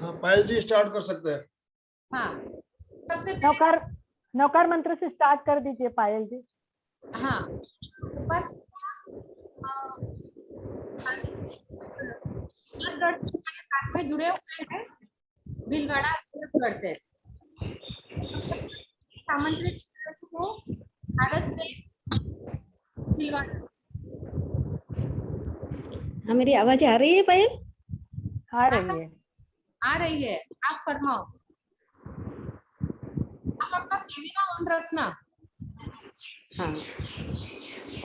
हाँ पायल जी स्टार्ट कर सकते हैं। हाँ सबसे नौकर नौकर मंत्र से स्टार्ट कर दीजिए पायल जी। हाँ ऊपर साथ में जुड़े हुए हैं भीलवाड़ा गढ़ से आमंत्रित को आरस से भीलवाड़ा। हाँ मेरी आवाज आ रही है पायल? आ रही है। आ रही है, आप फरमाओ। आप आपका कैमरा ऑन रखना। हाँ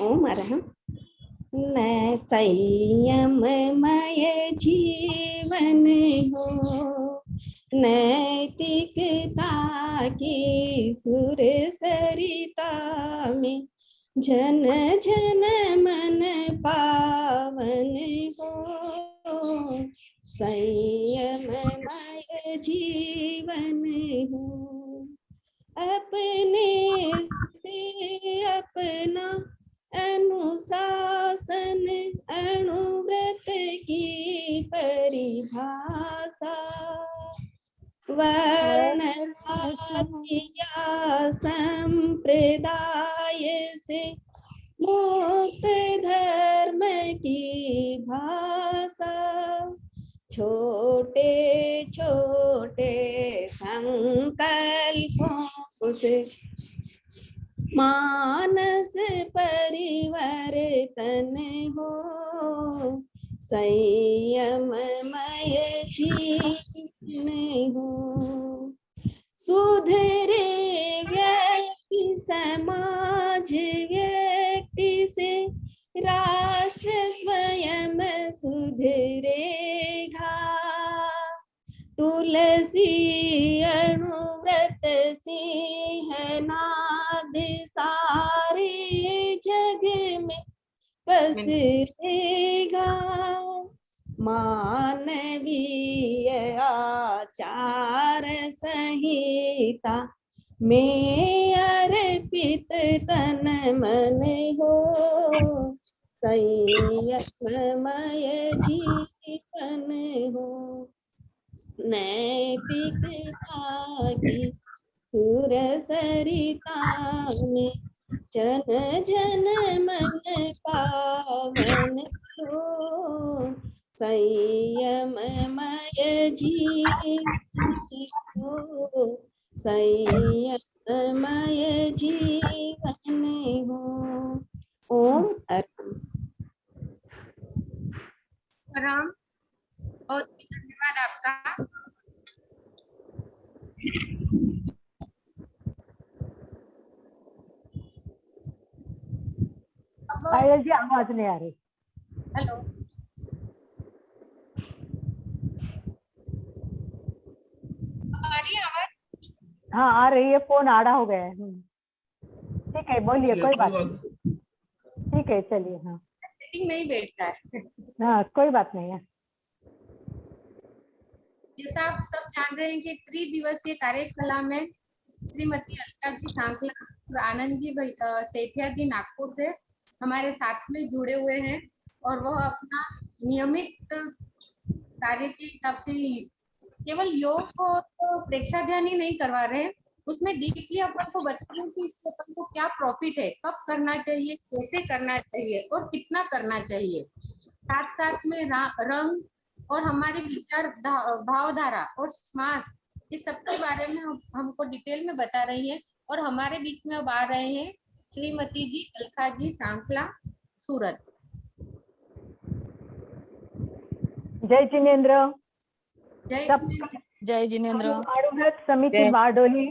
ओम अरहम। न संयममय जीवन हो, नैतिकता की सुर सरिता में जन जन मन पावन हो, संयममय जीवन हो। अपने से अपना अनुशासन अणुव्रत की परिभाषा, वर्ण जाति या संप्रदाय से मुक्त धर्म की भाषा, छोटे छोटे संकल्पों से मानस परिवर्तन हो, संयममय जीवन हो। सुधरे व्यक्ति समाज व्यक्ति से राष्ट्र स्वयं सुधरेगा, तुलसी अणुव्रत सिंहनाद सारे जग में पसरेगा, मानवीय आचार संहिता में अर्पित तन मन हो, संयममय जीवन हो। नैतिकता की सुर सरिता में जन जन मन पावन हो, संयममय जीवन हो, संयममय जीवन हो। ओम राम और धन्यवाद आपका। पायल जी आवाज नहीं आ रही। हेलो आ रही है आवाज? हाँ आ रही है, फोन आड़ा हो गया है। ठीक है बोलिए, कोई बात नहीं। ठीक है चलिए। हाँ सेटिंग नहीं बैठता है। हाँ कोई बात नहीं है। जैसा आप सब जान रहे हैं कि त्रिदिवसीय कार्यशाला में श्रीमती अलका जी सांकला और आनंद जी सेठिया जी नागपुर से हमारे साथ में जुड़े हुए हैं और वह अपना नियमित कार्य के हिसाब से केवल योग को तो प्रेक्षाध्यान ही नहीं करवा रहे हैं, उसमें डीपली अपन को बता रहे हैं कि इससे अपन को क्या प्रॉफिट है, कब करना चाहिए, कैसे करना चाहिए और कितना करना चाहिए। साथ साथ में रंग और हमारी विचार भावधारा और समाज इस सब के बारे में हमको डिटेल में बता रही है। और हमारे बीच में अब आ रहे हैं श्रीमती जी अलका जी सांकला सूरत। जय जिनेन्द्र। जय जिनेन्द्र। अणुव्रत समिति बारडोली,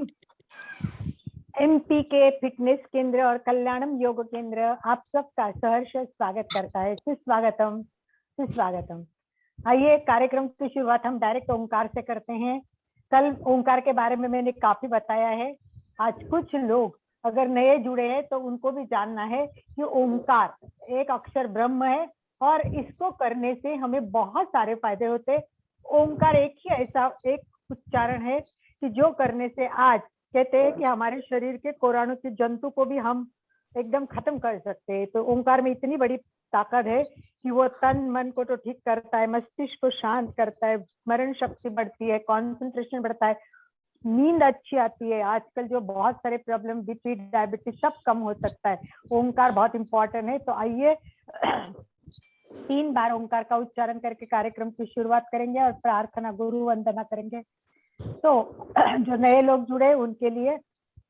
MP के फिटनेस केंद्र और कल्याणम योग केंद्र आप सबका सहर्ष स्वागत करता है। सुस्वागतम सुस्वागतम। आइए कार्यक्रम की शुरुआत हम डायरेक्ट ओंकार से करते हैं। कल ओंकार के बारे में मैंने काफी बताया है। आज कुछ लोग अगर नए जुड़े हैं तो उनको भी जानना है कि ओंकार एक अक्षर ब्रह्म है और इसको करने से हमें बहुत सारे फायदे होते हैं। ओंकार एक ही ऐसा एक उच्चारण है कि जो करने से आज कहते हैं कि हमारे शरीर के कोराणु के जंतु को भी हम एकदम खत्म कर सकते हैं। तो ओंकार में इतनी बड़ी ताकत है कि वो तन मन को तो ठीक करता है, मस्तिष्क को शांत करता है, स्मरण शक्ति बढ़ती है, कंसंट्रेशन बढ़ता है, नींद अच्छी आती है। आजकल जो बहुत सारे प्रॉब्लम, बीपी, डायबिटीज सब कम हो सकता है। ओंकार बहुत इंपॉर्टेंट है। तो आइए 3 बार ओंकार का उच्चारण करके कार्यक्रम की शुरुआत करेंगे और प्रार्थना, गुरु वंदना करेंगे। तो जो नए लोग जुड़े उनके लिए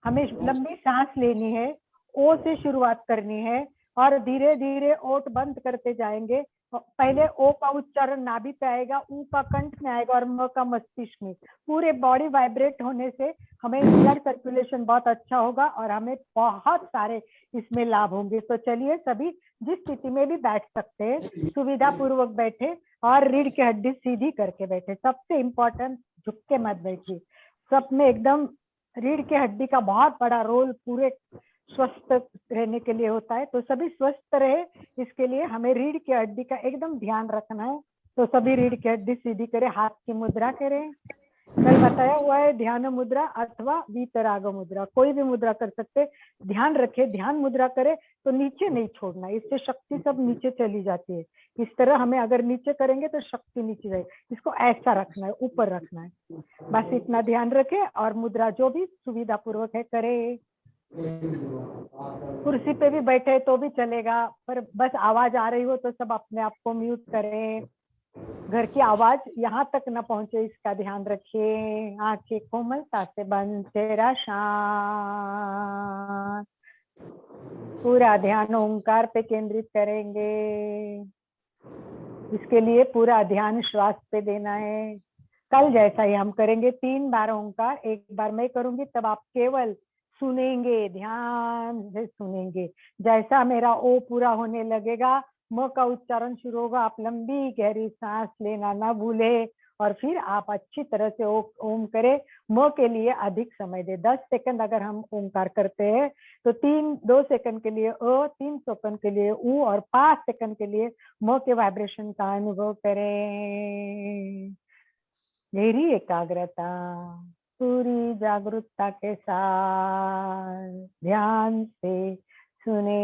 हमें लंबी सांस लेनी है, ओ से शुरुआत करनी है और धीरे धीरे ओठ बंद करते जाएंगे। पहले ओ का उच्चारण नाभि पे आएगा, ऊ का कंठ में आएगा और म का मस्तिष्क में। पूरे बॉडी वाइब्रेट होने से हमें ब्लड सर्कुलेशन बहुत अच्छा होगा और हमें बहुत सारे इसमें लाभ होंगे। तो चलिए सभी जिस स्थिति में भी बैठ सकते हैं, सुविधा पूर्वक बैठे और रीढ़ की हड्डी सीधी करके बैठे। सबसे इम्पोर्टेंट, झुक के मत बैठिए। सब में एकदम रीढ़ की हड्डी का बहुत बड़ा रोल पूरे स्वस्थ रहने के लिए होता है। तो सभी स्वस्थ रहे, इसके लिए हमें रीढ़ की हड्डी का एकदम ध्यान रखना है। तो सभी रीढ़ की हड्डी सीधी करें, हाथ की मुद्रा करें। कल बताया हुआ है ध्यान मुद्रा अथवा वीतराग मुद्रा, कोई भी मुद्रा कर सकते। ध्यान रखे, ध्यान मुद्रा करे तो नीचे नहीं छोड़ना, इससे शक्ति सब नीचे चली जाती है। इस तरह हमें अगर नीचे करेंगे तो शक्ति नीचे जाएगी, इसको ऐसा रखना है, ऊपर रखना है। बस इतना ध्यान रखे और मुद्रा जो भी सुविधा पूर्वक है करे। कुर्सी पे भी बैठे तो भी चलेगा, पर बस आवाज आ रही हो तो सब अपने आप को म्यूट करें। घर की आवाज यहाँ तक न पहुंचे, इसका ध्यान रखिए। आंखें कोमलता से बंद, चेहरा शांत, पूरा ध्यान ओंकार पे केंद्रित करेंगे। इसके लिए पूरा ध्यान श्वास पे देना है। कल जैसा ही हम करेंगे 3 बार ओंकार, एक बार मैं करूंगी तब आप केवल सुनेंगे, ध्यान से सुनेंगे। जैसा मेरा ओ पूरा होने लगेगा, म का उच्चारण शुरू होगा, आप लंबी गहरी सांस लेना ना भूले और फिर आप अच्छी तरह से ओम करें। म के लिए अधिक समय दे, 10 सेकंड अगर हम ओंकार करते हैं तो 2 सेकंड के लिए अ, 3 सेकंड के लिए ऊ और 5 सेकंड के लिए म के वाइब्रेशन का अनुभव करें। गहरी एकाग्रता, पूरी जागरूकता के साथ ध्यान से सुने।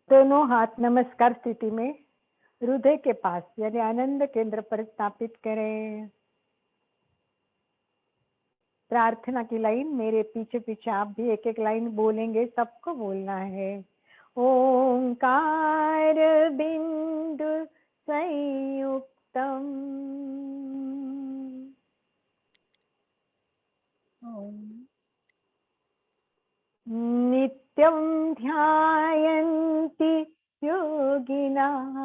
दोनों हाथ नमस्कार स्थिति में हृदय के पास यानी आनंद केंद्र पर स्थापित करें। प्रार्थना की लाइन मेरे पीछे पीछे आप भी एक एक लाइन बोलेंगे, सबको बोलना है। ओंकार बिंदु संयुक्तम नित्यं ध्यायन्ति योगिनः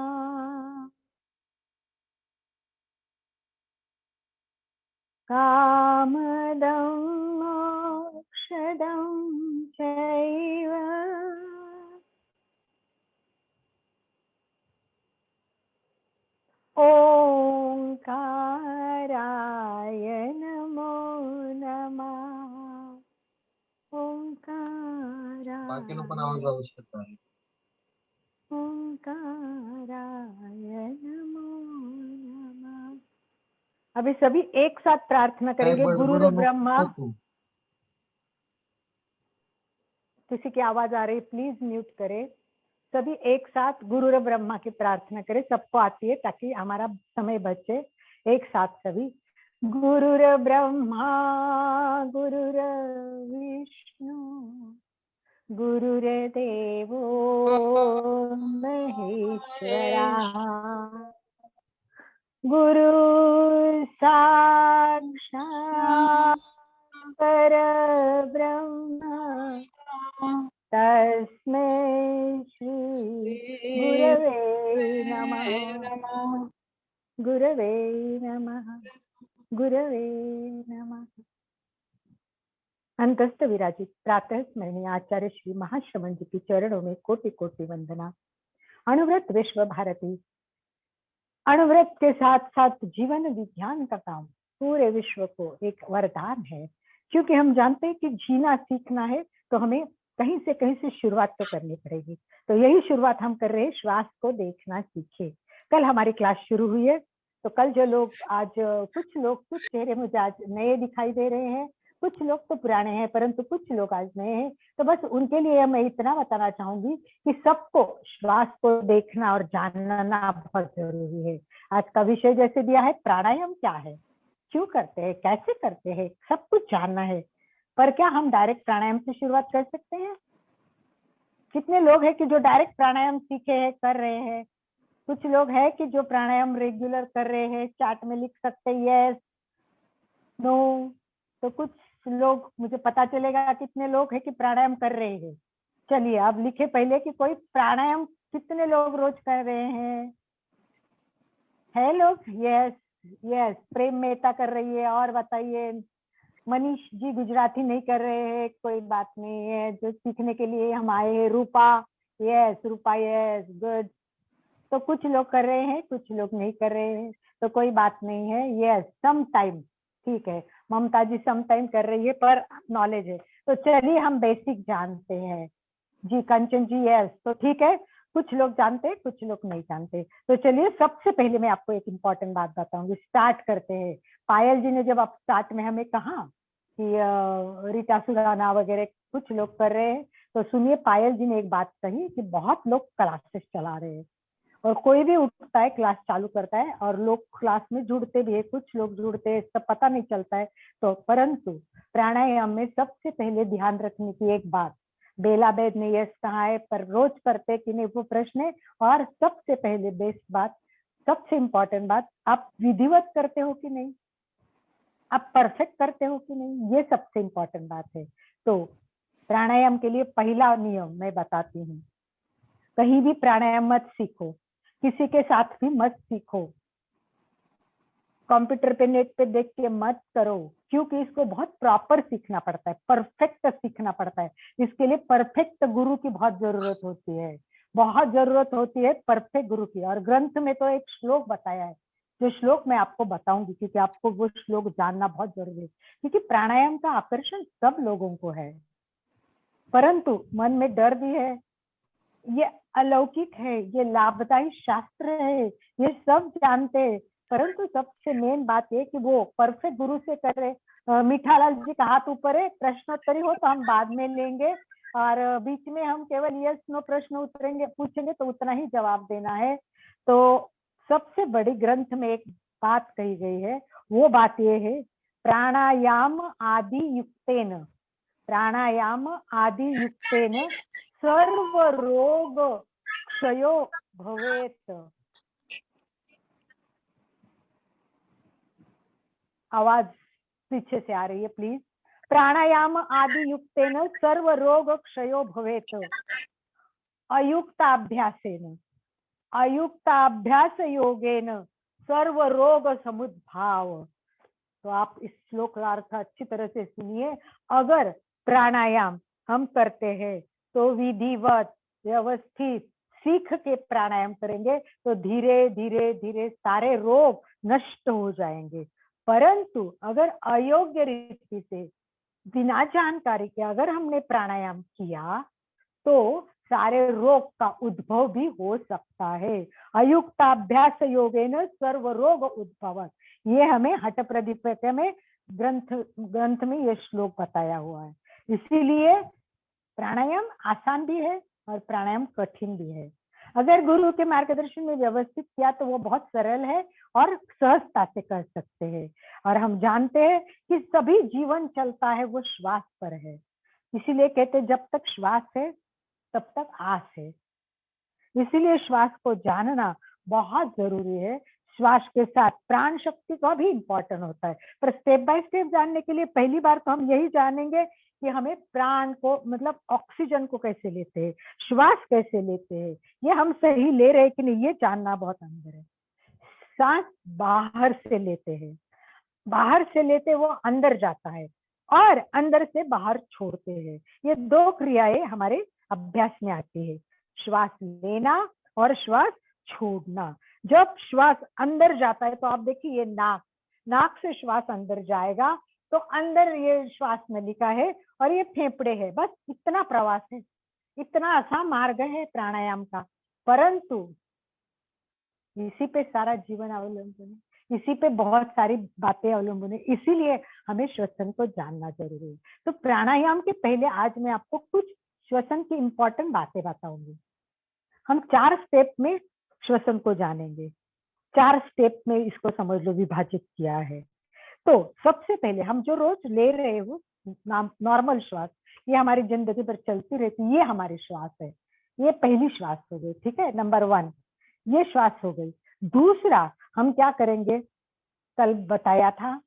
कामदं मोक्षदं चैव ओंकाराय नमो नमः। बाकी लोग पण आवाज लावू शकतात. ओंकाराय नमो नमः। अभी सभी एक साथ प्रार्थना करेंगे। गुरु ब्रह्मा, किसी की आवाज आ रही प्लीज म्यूट करें। सभी एक साथ गुरुर ब्रह्मा की प्रार्थना करें, सबको आती है ताकि हमारा समय बचे। एक साथ सभी, गुरुर ब्रह्मा गुरुर विष्णु गुरुर्देवो महेश्वरा गुरु साक्षात् परब्रह्म तस्मै श्री गुरवे नमः गुरवे नमः गुरवे नमः। अंतस्थ विराजित प्रातः स्मरणीय आचार्य श्री महाश्रवण जी के चरणों में कोटि कोटि वंदना। अणुव्रत विश्व भारती, अणुव्रत के साथ साथ जीवन विज्ञान का काम पूरे विश्व को एक वरदान है, क्योंकि हम जानते हैं कि जीना सीखना है तो हमें कहीं से शुरुआत तो करनी पड़ेगी। तो यही शुरुआत हम कर रहे हैं, श्वास को देखना सीखे। कल हमारी क्लास शुरू हुई है, तो कल जो लोग आज कुछ चेहरे मुझे आज नए दिखाई दे रहे हैं, कुछ लोग तो पुराने हैं, परंतु कुछ लोग आज नए हैं। तो बस उनके लिए मैं इतना बताना चाहूंगी कि सबको श्वास को देखना और जानना बहुत जरूरी है। आज का विषय जैसे दिया है, प्राणायाम क्या है, क्यों करते हैं, कैसे करते हैं, सब कुछ जानना है। पर क्या हम डायरेक्ट प्राणायाम से शुरुआत कर सकते हैं? कितने लोग हैं कि जो डायरेक्ट प्राणायाम सीखे हैं, कर रहे हैं? कुछ लोग हैं कि जो प्राणायाम रेगुलर कर रहे हैं, चार्ट में लिख सकते हैं यस नो। तो कुछ लोग, मुझे पता चलेगा कितने लोग हैं कि प्राणायाम कर रहे हैं। चलिए अब लिखे पहले कि कोई प्राणायाम कितने लोग रोज कर रहे हैं? है लोग? यस यस, प्रेम मेहता कर रही है। और बताइए, मनीष जी गुजराती नहीं कर रहे हैं, कोई बात नहीं है, जो सीखने के लिए हम आए हैं। रूपा, यस रूपा, यस गुड। तो कुछ लोग कर रहे हैं, कुछ लोग नहीं कर रहे हैं, तो कोई बात नहीं है। यस सम टाइम, ठीक है। ममता जी सम टाइम कर रही है, पर नॉलेज है। तो चलिए हम बेसिक जानते हैं जी। कंचन जी यस, तो ठीक है, कुछ लोग जानते हैं, कुछ लोग नहीं जानते। तो चलिए सबसे पहले मैं आपको एक इम्पॉर्टेंट बात बताऊंगी, स्टार्ट करते हैं। पायल जी ने जब आप स्टार्ट में हमें कहा कि रीता सुराना वगैरह कुछ लोग कर रहे हैं, तो सुनिए पायल जी ने एक बात कही कि बहुत लोग क्लासेस चला रहे हैं, और कोई भी उठता है क्लास चालू करता है और लोग क्लास में जुड़ते भी है, कुछ लोग जुड़ते हैं, सब पता नहीं चलता है। तो परंतु प्राणायाम में सबसे पहले ध्यान रखने की एक बात, बेला बेद ने यस कहा है, पर रोज करते कि नहीं वो प्रश्न है। और सबसे पहले बेस्ट बात, सबसे इंपॉर्टेंट बात, आप विधिवत करते हो कि नहीं, आप परफेक्ट करते हो कि नहीं, ये सबसे इंपॉर्टेंट बात है। तो प्राणायाम के लिए पहला नियम मैं बताती हूँ, कहीं भी प्राणायाम मत सीखो, किसी के साथ भी मत सीखो, कंप्यूटर पे नेट पे देख के मत करो, क्योंकि इसको बहुत प्रॉपर सीखना पड़ता है, परफेक्ट सीखना पड़ता है। इसके लिए परफेक्ट गुरु की बहुत जरूरत होती है, बहुत जरूरत होती है परफेक्ट गुरु की। और ग्रंथ में तो एक श्लोक बताया है, जो श्लोक मैं आपको बताऊंगी, क्योंकि आपको वो श्लोक जानना बहुत जरूरी है। क्योंकि प्राणायाम का आकर्षण सब लोगों को है, परंतु मन में डर भी है। ये अलौकिक है, ये लाभदायी शास्त्र है, ये सब जानते हैं, परंतु सबसे मेन बात ये कि वो परफेक्ट गुरु से कर रहे। मीठालाल जी का हाथ ऊपर है, प्रश्नोत्तरी हो तो हम बाद में लेंगे, और बीच में हम केवल यस नो प्रश्न उतरेंगे पूछेंगे तो उतना ही जवाब देना है। तो सबसे बड़ी ग्रंथ में एक बात कही गई है, वो बात ये है, प्राणायाम आदि युक्तेन, प्राणायाम आदि युक्तेन सर्व रोग क्षयो भवेत। आवाज पीछे से आ रही है प्लीज। प्राणायाम आदि युक्तेन सर्व रोग क्षयो भवेत अयुक्ताभ्यासेन, अयुक्ताभ्यास योगेन सर्व रोग समुद्भाव। तो आप इस श्लोक का अर्थ अच्छी तरह से सुनिए। अगर प्राणायाम हम करते हैं तो विधिवत व्यवस्थित सीख के प्राणायाम करेंगे तो धीरे धीरे धीरे सारे रोग नष्ट हो जाएंगे। परंतु अगर अयोग्य रीति से बिना जानकारी के अगर हमने प्राणायाम किया तो सारे रोग का उद्भव भी हो सकता है। अयुक्ताभ्यास योगेन सर्व रोग उद्भवत, ये हमें हठ प्रदीपक में ग्रंथ में ये श्लोक बताया हुआ है। इसीलिए प्राणायाम आसान भी है और प्राणायाम कठिन भी है। अगर गुरु के मार्गदर्शन में व्यवस्थित किया तो वो बहुत सरल है और सहजता से कर सकते हैं। और हम जानते हैं कि सभी जीवन चलता है वो श्वास पर है, इसीलिए कहते हैं जब तक श्वास है तब तक आस है। इसीलिए श्वास को जानना बहुत जरूरी है। श्वास के साथ प्राण शक्ति का भी इम्पोर्टेंट होता है, पर स्टेप बाय स्टेप जानने के लिए पहली बार तो हम यही जानेंगे कि हमें प्राण को मतलब ऑक्सीजन को कैसे लेते हैं, श्वास कैसे लेते हैं, ये हम सही ले रहे हैं कि नहीं, ये जानना बहुत अंदर है। सांस बाहर से लेते हैं, बाहर से लेते वो अंदर जाता है और अंदर से बाहर छोड़ते हैं। ये दो क्रियाएं हमारे अभ्यास में आती है, श्वास लेना और श्वास छोड़ना। जब श्वास अंदर जाता है तो आप देखिए ये नाक से श्वास अंदर जाएगा तो अंदर ये श्वास नलिका है और ये फेफड़े है, बस इतना प्रवास है, इतना आसान मार्ग है प्राणायाम का। परंतु इसी पे सारा जीवन अवलंबन है, इसी पे बहुत सारी बातें अवलंबन है, इसीलिए हमें श्वसन को जानना जरूरी है। तो प्राणायाम के पहले आज मैं आपको कुछ श्वसन की इंपॉर्टेंट बातें बताऊंगी। हम 4 स्टेप में श्वसन को जानेंगे, 4 स्टेप में इसको समझ लो विभाजित किया है। तो सबसे पहले हम जो रोज ले रहे हो नॉर्मल श्वास, ये हमारी जिंदगी भर चलती रहती, ये हमारी श्वास है, ये पहली श्वास हो गई, ठीक है, नंबर 1 ये श्वास हो गई। दूसरा हम क्या करेंगे, कल बताया था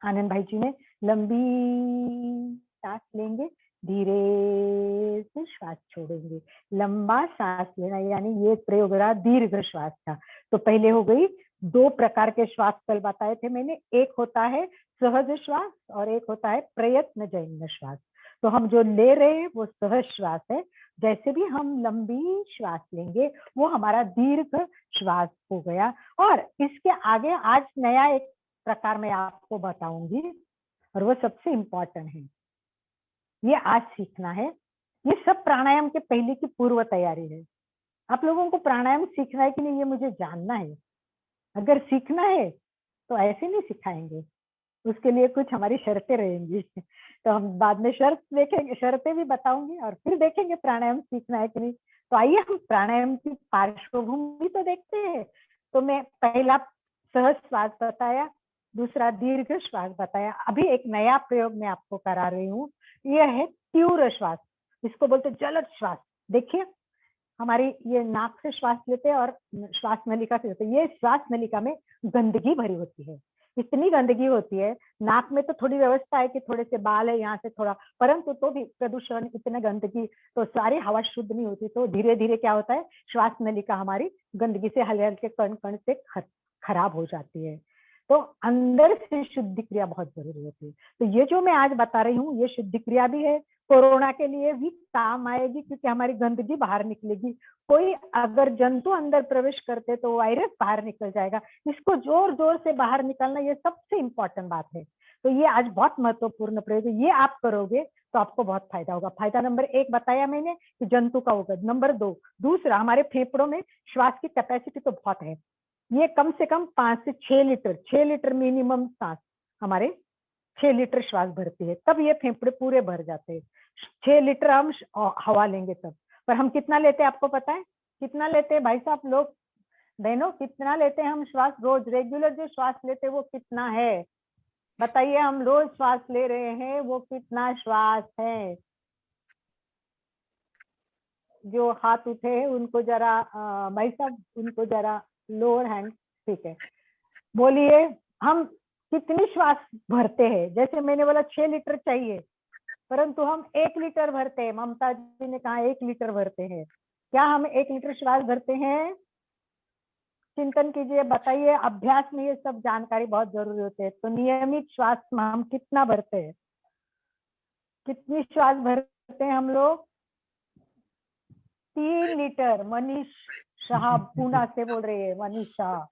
आनंद भाई जी ने, लंबी सांस लेंगे, धीरे से श्वास छोड़ेंगे, लंबा सांस लेना, यानी ये प्रयोग रहा दीर्घ श्वास का। तो पहले हो गई 2 प्रकार के श्वास कल बताए थे मैंने, एक होता है सहज श्वास और एक होता है प्रयत्न जन्य श्वास। तो हम जो ले रहे हैं वो सहज श्वास है, जैसे भी हम लंबी श्वास लेंगे वो हमारा दीर्घ श्वास हो गया। और इसके आगे आज नया एक प्रकार मैं आपको बताऊंगी और वो सबसे इम्पोर्टेंट है, ये आज सीखना है। ये सब प्राणायाम के पहले की पूर्व तैयारी है। आप लोगों को प्राणायाम सीखना है कि नहीं ये मुझे जानना है। अगर सीखना है तो ऐसे नहीं सिखाएंगे, उसके लिए कुछ हमारी शर्तें रहेंगी। तो हम बाद में शर्त देखेंगे, शर्तें भी बताऊंगी और फिर देखेंगे प्राणायाम सीखना है कि नहीं। तो आइए हम प्राणायाम की पार्श्वभूमि तो देखते हैं। तो मैं पहला सहज श्वास बताया, दूसरा दीर्घ श्वास बताया। अभी एक नया प्रयोग मैं आपको करा रही हूँ, यह है तीव्र श्वास, इसको बोलते जलद श्वास। देखिए हमारी ये नाक से श्वास लेते हैं और श्वास नलिका से लेते हैं। ये श्वास नलिका में गंदगी भरी होती है, इतनी गंदगी होती है। नाक में तो थोड़ी व्यवस्था है कि थोड़े से बाल है यहाँ से थोड़ा, परंतु तो भी प्रदूषण, इतने गंदगी, तो सारी हवा शुद्ध नहीं होती। तो धीरे धीरे क्या होता है, श्वास नलिका हमारी गंदगी से हल्के हल्के कण कण से खराब हो जाती है। तो अंदर से शुद्धि क्रिया बहुत जरूरी होती है। तो ये जो मैं आज बता रही हूँ ये शुद्धि क्रिया भी है, कोरोना के लिए भी काम आएगी, क्योंकि हमारी गंदगी बाहर निकलेगी। कोई अगर जंतु अंदर प्रवेश करते तो वायरस बाहर निकल जाएगा। इसको जोर जोर से बाहर निकालना ये सबसे इंपॉर्टेंट बात है। तो ये आज बहुत महत्वपूर्ण प्रयोग है, ये आप करोगे तो आपको बहुत फायदा होगा। फायदा नंबर 1 बताया मैंने कि जंतु का होगा। नंबर 2, दूसरा हमारे फेफड़ों में श्वास की कैपेसिटी तो बहुत है, ये कम से कम 5 से 6 लीटर मिनिमम सांस हमारे 6 लीटर श्वास भरती है, तब ये फेफड़े पूरे भर जाते हैं। 6 लीटर हम हवा लेंगे तब। पर हम कितना लेते हैं आपको पता है, कितना लेते हैं भाई साहब लोग बहनों, कितना लेते हैं हम श्वास रोज? रेगुलर जो श्वास लेते हैं वो कितना है बताइए, हम रोज श्वास ले रहे हैं वो कितना श्वास है? जो हाथ उठे हैं उनको जरा भाई साहब उनको जरा लोअर हैंड, ठीक है, बोलिए हम कितनी श्वास भरते हैं? जैसे मैंने बोला 6 लीटर चाहिए, परंतु हम 1 लीटर भरते हैं। ममता जी ने कहा 1 लीटर भरते हैं। क्या हम 1 लीटर श्वास भरते हैं? चिंतन कीजिए, बताइए। अभ्यास में ये सब जानकारी बहुत जरूरी होती है। तो नियमित श्वास में हम कितना भरते हैं, कितनी श्वास भरते हैं हम लोग? 3 लीटर। मनीष शाह पूना से बोल रही है, मनीष शाह।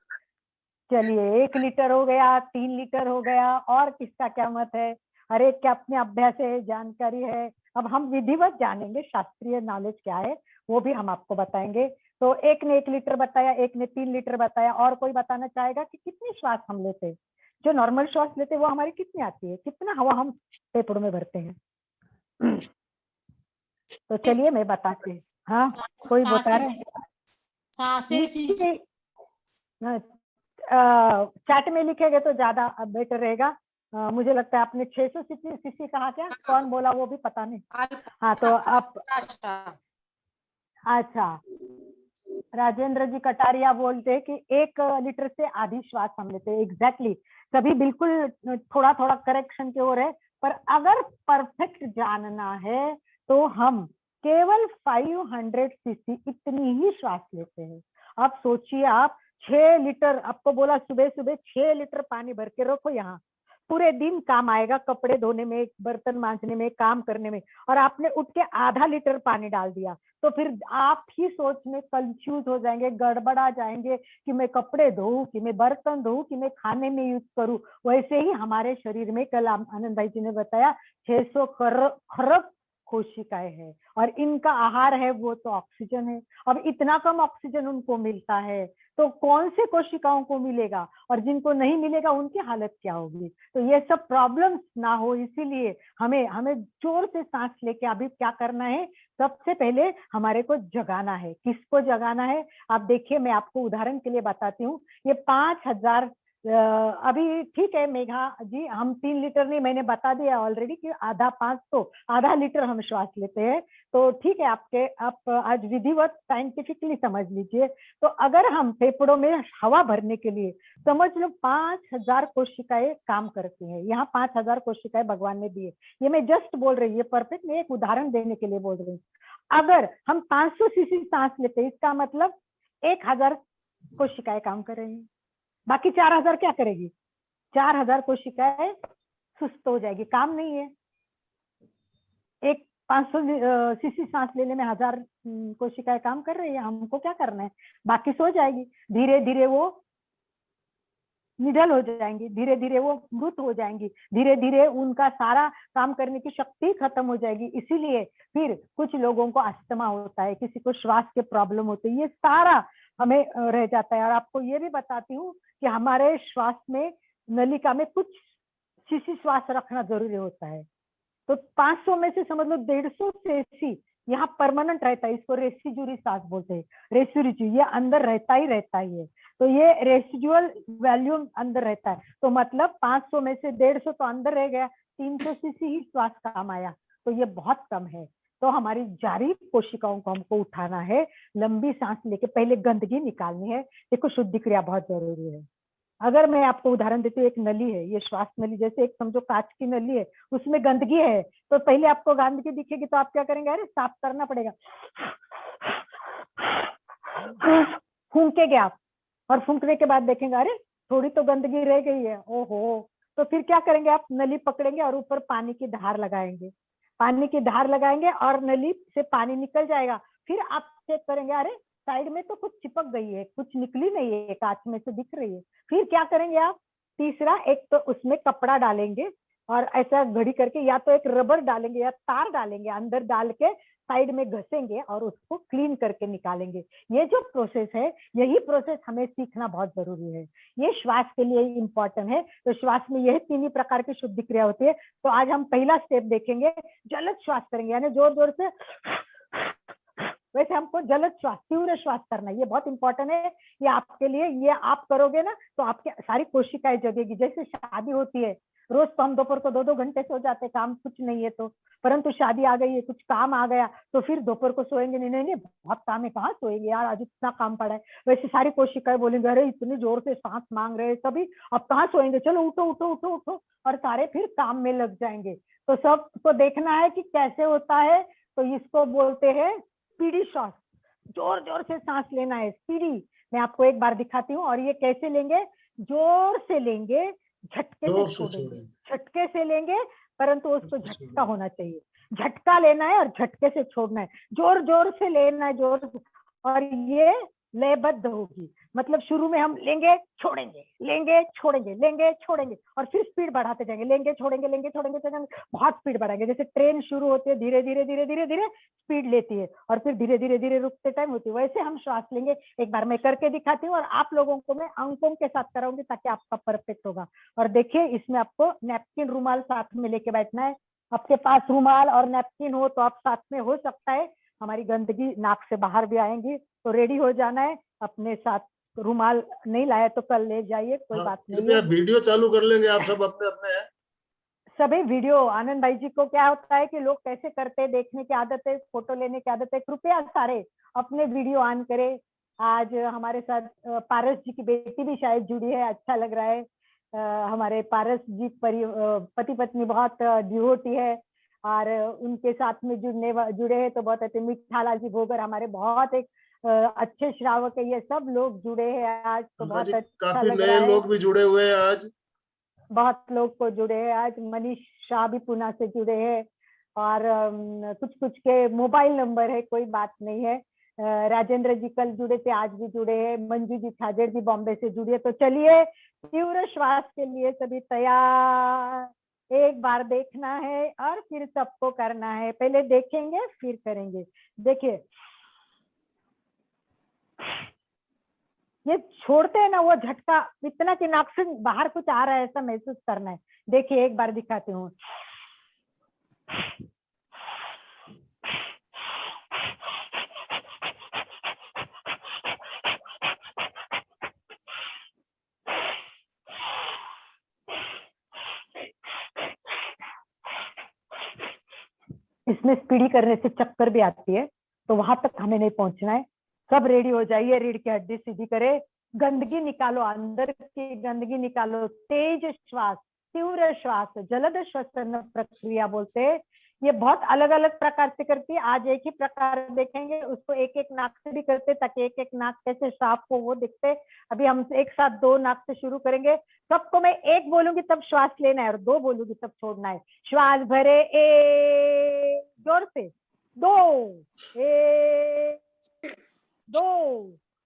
चलिए 1 लीटर हो गया, 3 लीटर हो गया, और किसका क्या मत है? हर एक के अपने अभ्यास है, जानकारी है। अब हम विधिवत जानेंगे शास्त्रीय नॉलेज क्या है वो भी हम आपको बताएंगे। तो एक ने 1 लीटर बताया, एक ने 3 लीटर बताया, और कोई बताना चाहेगा कि कितनी श्वास हम लेते हैं? जो नॉर्मल श्वास लेते हैं वो हमारी कितनी आती है, कितना हवा हम फेफड़ों में भरते हैं? तो चलिए मैं बताती हूँ। हाँ, कोई बता रहे सांसें सी- चैट में लिखेंगे तो ज्यादा बेटर रहेगा। मुझे लगता है आपने 600 सीसी कहा, क्या कौन बोला वो भी पता नहीं। हाँ तो आप, अच्छा, राजेंद्र जी कटारिया बोलते हैं कि 1 लीटर से आधी श्वास हम लेते हैं। एग्जैक्टली, सभी बिल्कुल थोड़ा थोड़ा करेक्शन की ओर है, पर अगर परफेक्ट जानना है तो हम केवल 500 सीसी इतनी ही श्वास लेते हैं। अब सोचिए आप 6 लीटर, आपको बोला सुबह सुबह 6 लीटर पानी भर के रखो यहाँ, पूरे दिन काम आएगा, कपड़े धोने में, बर्तन मांजने में, काम करने में, और आपने उठ के आधा लीटर पानी डाल दिया, तो फिर आप ही सोच में कंफ्यूज हो जाएंगे, गड़बड़ा जाएंगे कि मैं कपड़े धोऊं, कि मैं बर्तन धोऊं, कि मैं खाने में यूज करूं। वैसे ही हमारे शरीर में, कल आनंद भाई जी ने बताया, 600 खरब कोशिकाएं हैं, और इनका आहार है वो तो ऑक्सीजन है। अब इतना कम ऑक्सीजन उनको मिलता है तो कौन से कोशिकाओं को मिलेगा, और जिनको नहीं मिलेगा उनकी हालत क्या होगी। तो ये सब प्रॉब्लम्स ना हो, इसीलिए हमें हमें जोर से सांस लेके अभी क्या करना है, सबसे पहले हमारे को जगाना है। किसको जगाना है, आप देखिए, मैं आपको उदाहरण के लिए बताती हूँ। ये 5000, अभी ठीक है मेघा जी, हम 3 लीटर नहीं, मैंने बता दिया ऑलरेडी कि आधा लीटर हम श्वास लेते हैं, तो ठीक है, आप आज विधिवत साइंटिफिकली समझ लीजिए। तो अगर हम फेफड़ों में हवा भरने के लिए, समझ लो 5000 कोशिकाएं काम करती हैं, यहाँ 5000 कोशिकाएं भगवान ने दी है, ये मैं जस्ट बोल रही हूँ, ये परफेक्ट, मैं एक उदाहरण देने के लिए बोल रही हूँ। अगर हम 500 सीसी सांस लेते हैं, इसका मतलब 1000 कोशिकाएं काम कर रही हैं, बाकी 4000 क्या करेगी, 4000 कोशिकाएं सुस्त हो जाएगी, काम नहीं है। एक 500 सीसी सांस लेने में 1000 कोशिकाएं काम कर रही है, हमको क्या करना है, बाकी सो जाएगी। धीरे धीरे वो निडल हो जाएंगी, धीरे धीरे वो मृत हो जाएंगी, धीरे धीरे उनका सारा काम करने की शक्ति खत्म हो जाएगी। इसीलिए फिर कुछ लोगों को अस्थमा होता है, किसी को श्वास के प्रॉब्लम होते हैं, ये सारा हमें रह जाता है। और आपको ये भी बताती हूँ कि हमारे श्वास में, नलिका में कुछ सीसी श्वास रखना जरूरी होता है। तो 500 में से समझ लो 150 सीसी यहाँ परमानेंट रहता है, इसको रेसिड्यूरी सांस बोलते हैं। रेसिड्यू ये अंदर रहता ही है, तो ये रेसिडुअल वॉल्यूम अंदर रहता है। तो मतलब 500 में से 150 तो अंदर रह गया, 300 सीसी ही श्वास काम आया, तो ये बहुत कम है। तो हमारी जारी कोशिकाओं को हमको उठाना है, लंबी सांस लेके पहले गंदगी निकालनी है। देखो, शुद्धि क्रिया बहुत जरूरी है। अगर मैं आपको उदाहरण देती हूँ, एक नली है, ये श्वास नली, जैसे एक समझो कांच की नली है, उसमें गंदगी है, तो पहले आपको गंदगी दिखेगी तो आप क्या करेंगे, अरे साफ करना पड़ेगा, फूंकेंगे आप, और फूंकने के बाद देखेंगे अरे थोड़ी तो गंदगी रह गई है, ओहो। तो फिर क्या करेंगे, आप नली पकड़ेंगे और ऊपर पानी की धार लगाएंगे, पानी की धार लगाएंगे और नली से पानी निकल जाएगा। फिर आप चेक करेंगे, अरे साइड में तो कुछ चिपक गई है, कुछ निकली नहीं है, कांच में से दिख रही है। फिर क्या करेंगे आप, तीसरा, एक तो उसमें कपड़ा डालेंगे और ऐसा घड़ी करके, या तो एक रबर डालेंगे या तार डालेंगे, अंदर डाल के साइड में घसेंगे और उसको क्लीन करके निकालेंगे। ये जो प्रोसेस है, यही प्रोसेस हमें सीखना बहुत जरूरी है, ये श्वास के लिए इम्पोर्टेंट है। तो श्वास में यही 3 ही प्रकार की शुद्धि क्रिया होती है। तो आज हम पहला स्टेप देखेंगे, जलद श्वास करेंगे, यानी जोर जोर से, वैसे हमको जलद श्वास, तीव्र श्वास करना, ये बहुत इंपॉर्टेंट है। ये आपके लिए, ये आप करोगे ना तो आपके सारी कोशिकाएं जगेगी। जैसे शादी होती है, रोज तो हम दोपहर को 2-2 घंटे सो जाते, काम कुछ नहीं है तो, परंतु शादी आ गई है, कुछ काम आ गया तो फिर दोपहर को सोएंगे नहीं, नहीं नहीं बहुत काम है, कहाँ सोएंगे यार, आज इतना काम पड़ा है। वैसे सारी कोशिकाएं बोलेंगे, अरे इतनी जोर से सांस मांग रहे हैं सभी, अब कहाँ सोएंगे, चलो उठो उठो उठो उठो, और सारे फिर काम में लग जाएंगे। तो सबको देखना है कि कैसे होता है। तो इसको बोलते हैं स्पीडी श्वास, जोर जोर से सांस लेना है, स्पीडी। मैं आपको एक बार दिखाती हूँ, और ये कैसे लेंगे, जोर से लेंगे, झटके से छोड़ेंगे, झटके से लेंगे, परंतु उसको झटका होना चाहिए, झटका लेना है और झटके से छोड़ना है, जोर जोर से लेना है, जोर, और ये लयबद्ध होगी। मतलब शुरू में हम लेंगे छोड़ेंगे, लेंगे छोड़ेंगे, लेंगे छोड़ेंगे, और फिर स्पीड बढ़ाते जाएंगे, लेंगे छोड़ेंगे, लेंगे छोड़ेंगे, बहुत स्पीड बढ़ाएंगे। जैसे ट्रेन शुरू होती है, धीरे धीरे धीरे धीरे धीरे स्पीड लेती है, और फिर धीरे धीरे धीरे रुकते टाइम होती है। वैसे हम श्वास लेंगे, एक बार मैं करके दिखाती हूँ, और आप लोगों को मैं अंकों के साथ कराऊंगी ताकि आपका परफेक्ट होगा। और देखिए, इसमें आपको नैपकिन, रुमाल साथ में लेके बैठना है। आपके पास रुमाल और नैपकिन हो तो आप साथ में, हो सकता है हमारी गंदगी नाक से बाहर भी आएंगी, तो रेडी हो जाना है। अपने साथ रुमाल नहीं लाया तो कल ले जाइए, कोई हाँ, बात नहीं कृपया है। वीडियो चालू कर लेंगे आप सब अपने अपने हैं। सभी वीडियो, आनंद भाई जी को क्या होता है कि लोग कैसे करते हैं, देखने की आदत है, फोटो लेने की आदत है, कृपया सारे अपने वीडियो ऑन करें। आज हमारे साथ पारस जी की बेटी भी शायद जुड़ी है, अच्छा लग रहा है। हमारे पारस जी पति पत्नी बहुत डिवोटी है, और उनके साथ में जुड़े हैं तो बहुत अच्छे। मिठालाल जी भोगर हमारे बहुत एक अच्छे श्रावक है, ये सब लोग जुड़े हैं आज, तो बहुत अच्छा काफी लग रहा नए है। लोग भी जुड़े हुए हैं आज। बहुत लोग को जुड़े हैं आज। मनीष शाह भी पुणे से जुड़े हैं, और कुछ कुछ के मोबाइल नंबर है, कोई बात नहीं है। राजेंद्र जी कल जुड़े थे, आज भी जुड़े हैं। मंजू जी छाजेड़ जी बॉम्बे से जुड़ी है। तो चलिए तीव्र श्वास के लिए सभी तैयार। एक बार देखना है और फिर सबको करना है, पहले देखेंगे फिर करेंगे। देखिए ये छोड़ते हैं ना वो झटका इतना कि नाक से बाहर कुछ आ रहा है ऐसा महसूस करना है। देखिए एक बार दिखाती हूँ। इसमें स्पीडी करने से चक्कर भी आती है, तो वहां तक हमें नहीं पहुंचना है। सब रेडी हो जाइए, रीढ़ की हड्डी सीधी करे, गंदगी निकालो, अंदर की गंदगी निकालो। तेज श्वास, तीव्र श्वास, जलद श्वसन प्रक्रिया बोलते हैं। ये बहुत अलग अलग प्रकार से करती है। आज एक ही प्रकार देखेंगे, उसको एक एक नाक से भी करते ताकि एक एक नाक कैसे साफ हो वो दिखते। अभी हम एक साथ 2 नाक से शुरू करेंगे। सबको मैं 1 बोलूंगी तब श्वास लेना है, और 2 बोलूंगी तब छोड़ना है। श्वास भरे, 1, जोर से 2, 1, 2,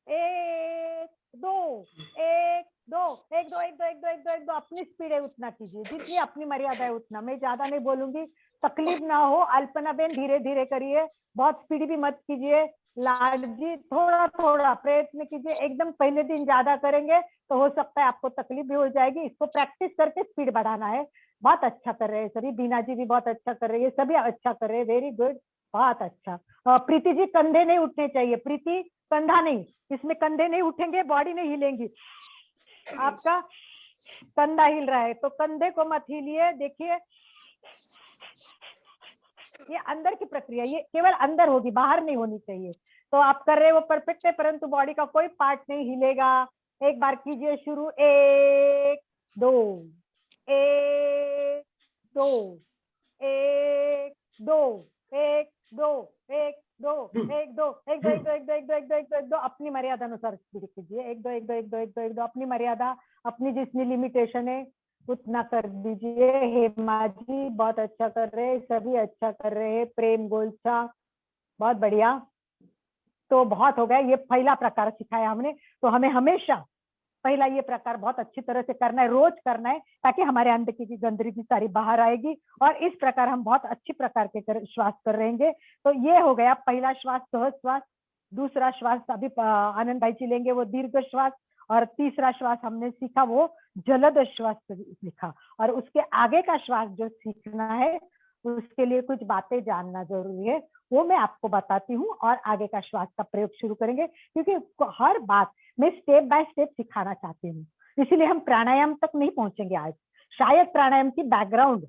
1, 2, 1, 2, 1, 2, 1, 2, 1, 2, 1, 2, 1, 2। अपनी स्पीड है उतना कीजिए, जितनी अपनी मर्यादा है उतना। मैं ज्यादा नहीं बोलूंगी, तकलीफ ना हो। अल्पना बेन धीरे धीरे करिए, बहुत स्पीड भी मत कीजिए। लाड जी थोड़ा थोड़ा प्रयत्न कीजिए। एकदम पहले दिन ज्यादा करेंगे तो हो सकता है आपको तकलीफ भी हो जाएगी। इसको प्रैक्टिस करके स्पीड बढ़ाना है। बहुत अच्छा कर रहे हैं सभी। बीना जी भी बहुत अच्छा कर रही है, सभी अच्छा कर रहे हैं, वेरी गुड, बहुत अच्छा। प्रीति जी कंधे नहीं उठने चाहिए। प्रीति कंधा नहीं, इसमें कंधे नहीं उठेंगे, बॉडी नहीं हिलेंगी। आपका कंधा हिल रहा है तो कंधे को मत हिलिए। देखिए ये अंदर की प्रक्रिया, ये केवल अंदर होगी, बाहर नहीं होनी चाहिए। तो आप कर रहे हो वो परफेक्ट है, परंतु बॉडी का कोई पार्ट नहीं हिलेगा। एक बार कीजिए शुरू। 1, 2, 1, 2, 1, 2, 1, 2, 1, 2, 1, 2, 1, 2, 1, 2, 1, 2, 1, 2, 1, 2, 1, 2, 1, 2। अपनी मर्यादा अनुसार स्पीड कीजिए। 1, 2, 1, 2, 1, 2, 1, 2, 1, 2। अपनी मर्यादा, अपनी जितनी लिमिटेशन है उतना कर दीजिए। हेमा जी बहुत अच्छा कर रहे हैं, सभी अच्छा कर रहे हैं। प्रेम गोलछा बहुत बढ़िया। तो बहुत हो गया, ये पहला प्रकार सिखाया हमने। तो हमें हमेशा पहला ये प्रकार बहुत अच्छी तरह से करना है, रोज करना है, ताकि हमारे अंदर की गंदगी सारी बाहर आएगी। और इस प्रकार हम बहुत अच्छी प्रकार के श्वास कर रहेंगे। तो ये हो गया पहला श्वास, सहज श्वास। दूसरा श्वास अभी आनंद भाई जी लेंगे, वो दीर्घ श्वास। और तीसरा श्वास हमने सीखा वो जलद श्वास सीखा। और उसके आगे का श्वास जो सीखना है उसके लिए कुछ बातें जानना जरूरी है, वो मैं आपको बताती हूँ। और आगे का श्वास का प्रयोग शुरू करेंगे, क्योंकि हर बात मैं स्टेप बाय स्टेप सिखाना चाहती हूँ। इसीलिए हम प्राणायाम तक नहीं पहुंचेंगे आज। शायद प्राणायाम की बैकग्राउंड,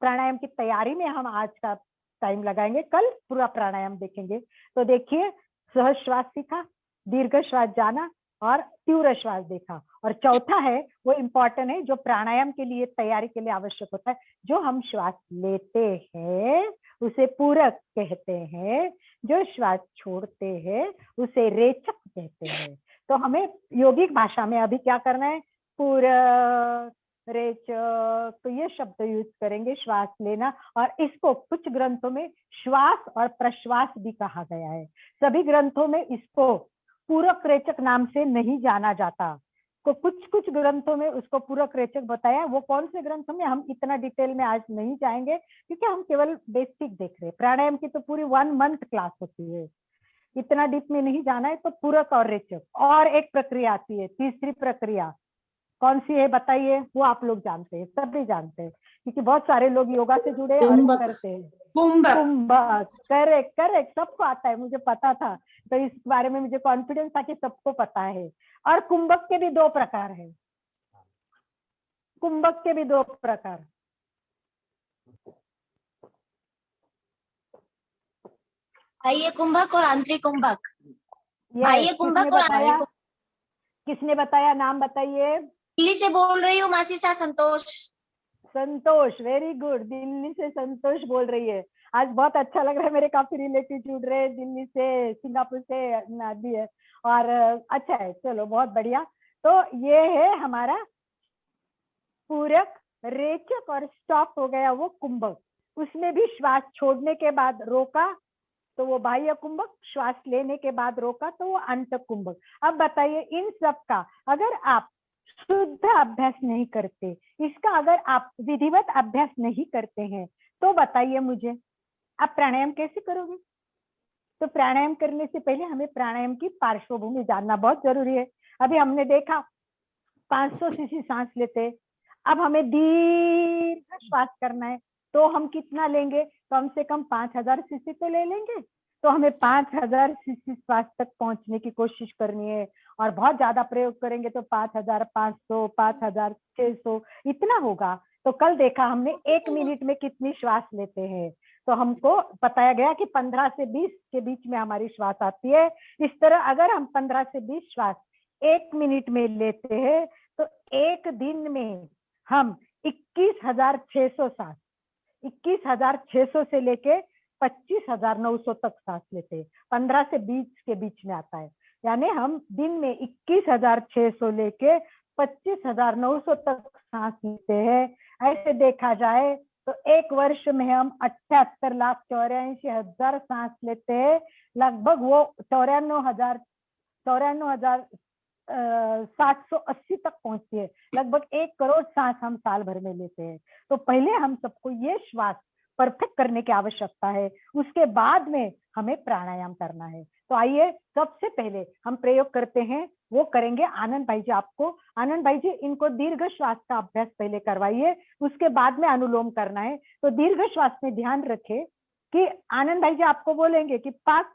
प्राणायाम की तैयारी में हम आज का टाइम लगाएंगे, कल पूरा प्राणायाम देखेंगे। तो देखिए सहज श्वास सीखा, दीर्घ श्वास जाना और तीव्र श्वास देखा। और चौथा है वो इम्पोर्टेंट है, जो प्राणायाम के लिए तैयारी के लिए आवश्यक होता है। जो हम श्वास लेते हैं उसे पूरक कहते हैं, जो श्वास छोड़ते हैं उसे रेचक कहते हैं। तो हमें योगिक भाषा में अभी क्या करना है, पूरक, रेचक, तो ये शब्द यूज करेंगे श्वास लेना। और इसको कुछ ग्रंथों में श्वास और प्रश्वास भी कहा गया है। सभी ग्रंथों में इसको पूरक रेचक नाम से नहीं जाना जाता। तो कुछ कुछ ग्रंथों में उसको पूरक रेचक बताया। वो कौन से ग्रंथों में हम इतना डिटेल में आज नहीं जाएंगे, क्योंकि हम केवल बेसिक देख रहे हैं। प्राणायाम की तो पूरी 1 मंथ क्लास होती है, इतना डीप में नहीं जाना है। तो पूरक और रेचक। और एक प्रक्रिया आती है, तीसरी प्रक्रिया कौन सी है बताइए? वो आप लोग जानते हैं, सभी जानते हैं, क्योंकि बहुत सारे लोग योगा से जुड़े हैं और कुंभक। करते हैं। कुंभक। कुंभक, करेक्ट करेक्ट, सबको आता है, मुझे पता था, तो इस बारे में मुझे कॉन्फिडेंस था कि सबको पता है। और कुंभक के भी 2 प्रकार है, कुंभक के भी 2 प्रकार। बाह्य कुंभक और आंतरिक कुंभक। Yes, बाह्य कुंभक और आंतरिक कुंभक। किसने बताया? नाम बताइए। दिल्ली से बोल रही हूँ मासी सा संतोष। संतोष, वेरी गुड, दिल्ली से संतोष बोल रही है। आज बहुत अच्छा लग रहा है, मेरे काफी रिलेटिव जुड़ रहे हैं दिल्ली से, सिंगापुर से नादी है, और अच्छा है, चलो बहुत बढ़िया। तो ये है हमारा पूरक, रेचक और स्टॉप हो गया वो कुंभक। उसमें भी श्वास छोड़ने के बाद रोका तो वो बाह्य कुंभक, श्वास लेने के बाद रोका तो वो अंतक कुंभक। अब बताइए, इन सब का अगर आप शुद्ध अभ्यास नहीं करते, इसका अगर आप विधिवत अभ्यास नहीं करते हैं, तो बताइए मुझे, आप प्राणायाम कैसे करोगे? तो प्राणायाम करने से पहले हमें प्राणायाम की पार्श्वभूमि जानना बहुत जरूरी है। अभी हमने देखा 500 सीसी सांस लेते, अब हमें दीर्घ श्वास करना है, तो हम कितना लेंगे? कम से कम 5000 सीसी तो ले लेंगे। तो हमें 5000 सीसी श्वास तक पहुंचने की कोशिश करनी है, और बहुत ज्यादा प्रयोग करेंगे तो 5500, 5600 इतना होगा। तो कल देखा हमने 1 मिनट में कितनी श्वास लेते हैं, तो हमको बताया गया कि 15 से 20 के बीच में हमारी श्वास आती है। इस तरह अगर हम 15 से 20 श्वास 1 मिनट में लेते हैं, तो एक दिन में हम 21,600 सांस, 21,600 से लेके 25,900 तक सांस लेते हैं। 15 से 20 के बीच में आता है, यानी हम दिन में 21,600 लेके 25,900 तक सांस लेते हैं। ऐसे देखा जाए तो एक वर्ष में हम 78,84,000 सांस लेते हैं। लगभग वो 94,780 तक पहुंचती है। लगभग 1 करोड़ सांस हम साल भर में लेते हैं। तो पहले हम सबको ये श्वास परफेक्ट करने की आवश्यकता है, उसके बाद में हमें प्राणायाम करना है। तो आइए सबसे पहले हम प्रयोग करते हैं, वो करेंगे आनंद भाई जी। आपको आनंद भाई जी, इनको दीर्घ श्वास का अभ्यास पहले करवाइए, उसके बाद में अनुलोम करना है। तो दीर्घ श्वास में ध्यान रखें कि आनंद भाई जी आपको बोलेंगे कि 5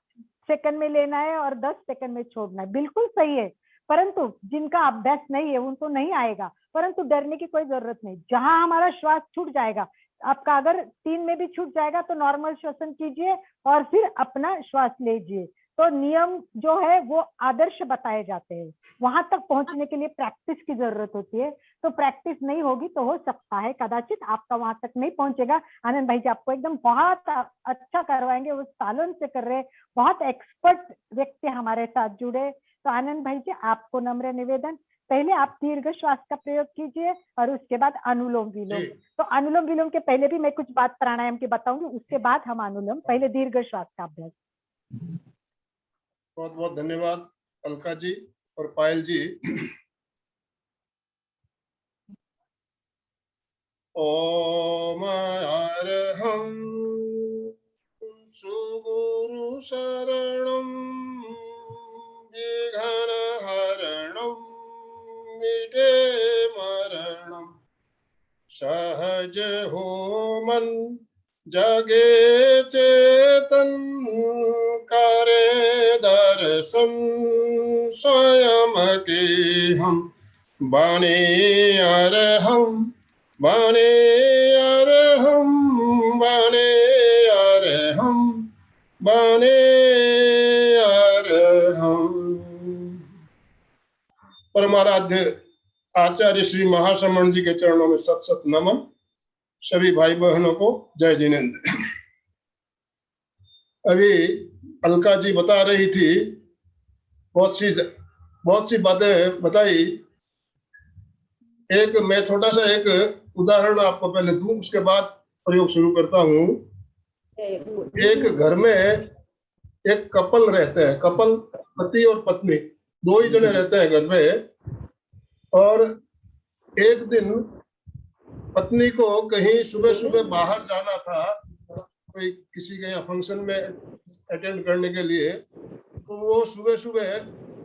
सेकंड में लेना है और 10 सेकंड में छोड़ना है, बिल्कुल सही है। परंतु जिनका अभ्यास नहीं है उनको नहीं आएगा, परंतु डरने की कोई जरूरत नहीं। जहां हमारा श्वास छूट जाएगा, आपका अगर 3 में भी छूट जाएगा तो नॉर्मल श्वसन कीजिए और फिर अपना श्वास लीजिए। तो नियम जो है वो आदर्श बताए जाते हैं, वहां तक पहुंचने के लिए प्रैक्टिस की जरूरत होती है। तो प्रैक्टिस नहीं होगी तो हो सकता है कदाचित आपका वहां तक नहीं पहुंचेगा। आनंद भाई जी आपको एकदम बहुत अच्छा करवाएंगे, वो सालों से कर रहे, बहुत एक्सपर्ट व्यक्ति हमारे साथ जुड़े। तो आनंद भाई जी आपको नम्र निवेदन, पहले आप दीर्घ श्वास का प्रयोग कीजिए और उसके बाद अनुलोम विलोम। तो अनुलोम विलोम के पहले भी मैं कुछ बात प्राणायाम की बताऊंगी, उसके बाद हम अनुलोम, पहले दीर्घ श्वास का अभ्यास। बहुत बहुत धन्यवाद अलका जी और पायल जी। ओम अरहं सुगुरु शरणं विघ्नहरणं मिटे मरणं सहज हो मन जगे चेतन करे दर्शन स्वयं के हम बने अरहम बने अरहम बने अरहम बने अरहम। परमाराध्य आचार्य श्री महाश्रमण जी के चरणों में सत सत नमन। सभी भाई बहनों को जय जिनेन्द्र। अभी अलका जी बता रही थी, बहुत सी बातें बताई। एक मैं छोटा सा एक उदाहरण आपको पहले दूं, उसके बाद प्रयोग शुरू करता हूँ। एक घर में एक कपल रहते हैं, कपल पति और पत्नी, 2 ही जने रहते हैं घर में। और एक दिन पत्नी को कहीं सुबह सुबह बाहर जाना था, कोई किसी के यहाँ फंक्शन में अटेंड करने के लिए। तो वो सुबह सुबह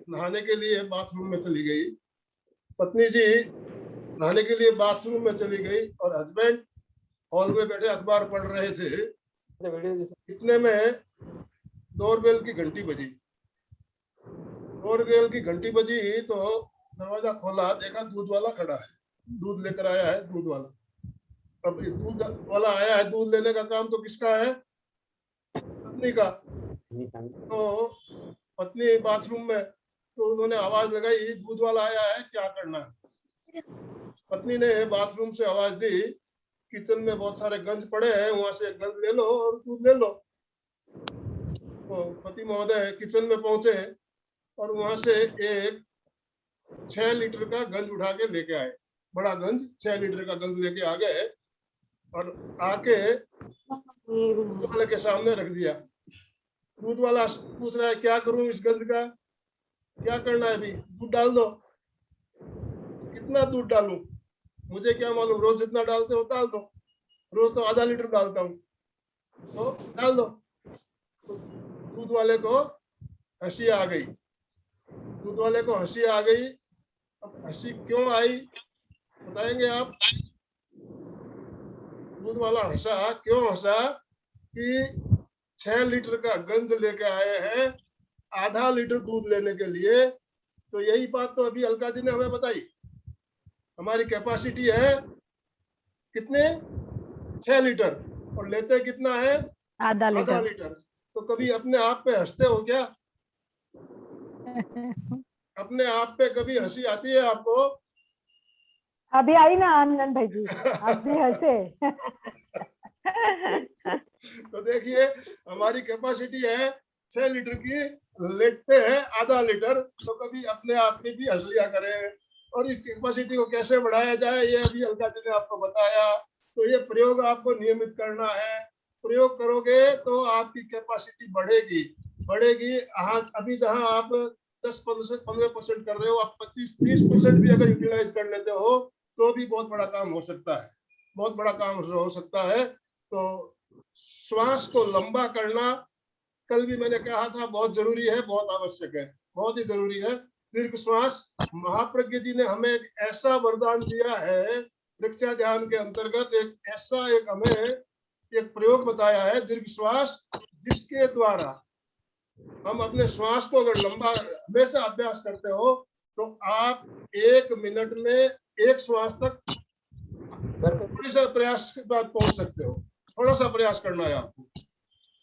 नहाने के लिए बाथरूम में चली गई। पत्नी जी नहाने के लिए बाथरूम में चली गई और हस्बैंड हॉल में बैठे अखबार पढ़ रहे थे। इतने में डोरबेल की घंटी बजी। डोरबेल की घंटी बजी तो दरवाजा खोला, देखा दूध वाला खड़ा है, दूध लेकर आया है दूध वाला। अब ये दूध वाला आया है, दूध लेने का काम तो किसका है? पत्नी का। तो पत्नी बाथरूम में, तो उन्होंने आवाज लगाई, दूध वाला आया है, क्या करना है? पत्नी ने बाथरूम से आवाज दी, किचन में बहुत सारे गंज पड़े हैं, वहां से गंज ले लो और दूध ले लो। तो पति महोदय किचन में पहुंचे और वहां से एक 6 लीटर का गंज उठा के लेके आए। बड़ा गंज, 6 लीटर का गंज लेके आ गए और आके दूध वाले के सामने रख दिया। दूध वाला पूछ रहा है, क्या करूं इस गंज का, क्या करना है? अभी दूध डाल दो। कितना दूध डालूं? मुझे क्या मालूम, रोज जितना डालते हो डाल दो, रोज तो आधा लीटर डालता हूँ, तो डाल दो। तो दूध वाले को हंसी आ गई। दूध वाले को हंसी आ गई। अब हंसी क्यों आई बताएंगे आप? दूध वाला हंसा, क्यों हंसा? कि 6 लीटर का गंज लेके आए हैं आधा लीटर दूध लेने के लिए। तो यही बात तो अभी अलका जी ने हमें बताई। हमारी कैपेसिटी है कितने? 6 लीटर, और लेते कितना है? आधा आधा लीटर। लीटर। तो कभी अपने आप पे हंसते हो क्या? अपने आप पे कभी हंसी आती है आपको? अभी आई ना आनंद भाई जी, अभी हंसे। तो देखिए हमारी कैपेसिटी है 6 लीटर की, लेते हैं आधा लीटर। तो कभी अपने आप में भी हंस लिया करें। और इस कैपेसिटी को कैसे बढ़ाया जाए ये अभी अलका जी ने आपको बताया। तो ये प्रयोग आपको नियमित करना है। प्रयोग करोगे तो आपकी कैपेसिटी बढ़ेगी बढ़ेगी। अभी जहां आप 10-15% कर रहे हो, आप 25-30% भी अगर यूटिलाइज कर लेते हो तो भी बहुत बड़ा काम हो सकता है, बहुत बड़ा काम हो सकता है। तो श्वास को लंबा करना, कल भी मैंने कहा था, बहुत जरूरी है, बहुत आवश्यक है, बहुत ही जरूरी है। दीर्घ श्वास, महाप्रज्ञ जी ने हमें एक ऐसा वरदान दिया है वृक्षा ध्यान के अंतर्गत, एक ऐसा एक हमें एक प्रयोग बताया है दीर्घ श्वास, जिसके द्वारा हम अपने श्वास को अगर लंबा हमेशा अभ्यास करते हो तो आप 1 मिनट में 1 श्वास तक थोड़ी सा प्रयास के बाद पहुंच सकते हो। थोड़ा सा प्रयास करना है आपको।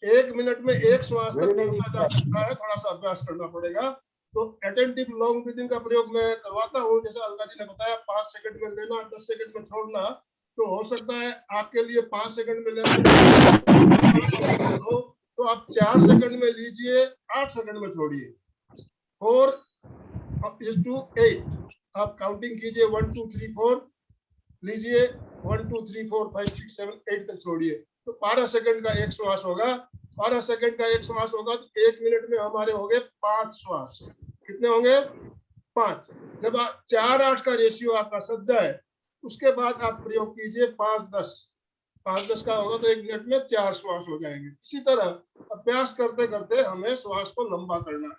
1 मिनट में 1 श्वास तक पहुंचा जा सकता है, थोड़ा सा अभ्यास करना पड़ेगा। तो अटेंटिव लॉन्ग ब्रीथिंग का प्रयोग मैं करवाता हूँ, जैसा अलका जी ने बताया, 5 सेकंड में लेना, 10 सेकंड में छोड़ना। तो हो सकता है आपके लिए 5 सेकंड में लेना हो तो आप 4 सेकंड में लीजिए, 8 सेकंड में छोड़िए। 4:8 आप काउंटिंग कीजिए, 1 2 3 4 लीजिए, 1 2 3 4 5 6 7 8 तक छोड़िए। तो 12 सेकंड का एक श्वास होगा। 12 सेकंड का एक श्वास होगा तो 1 मिनट में हमारे हो गए 5 श्वास। कितने होंगे? 5। जब 4-8 का रेशियो आपका सज जाए उसके बाद आप प्रयोग कीजिए 5-10। 5-10 का होगा तो 1 मिनट में 4 श्वास हो जाएंगे। इसी तरह अभ्यास करते करते हमें श्वास को लंबा करना है।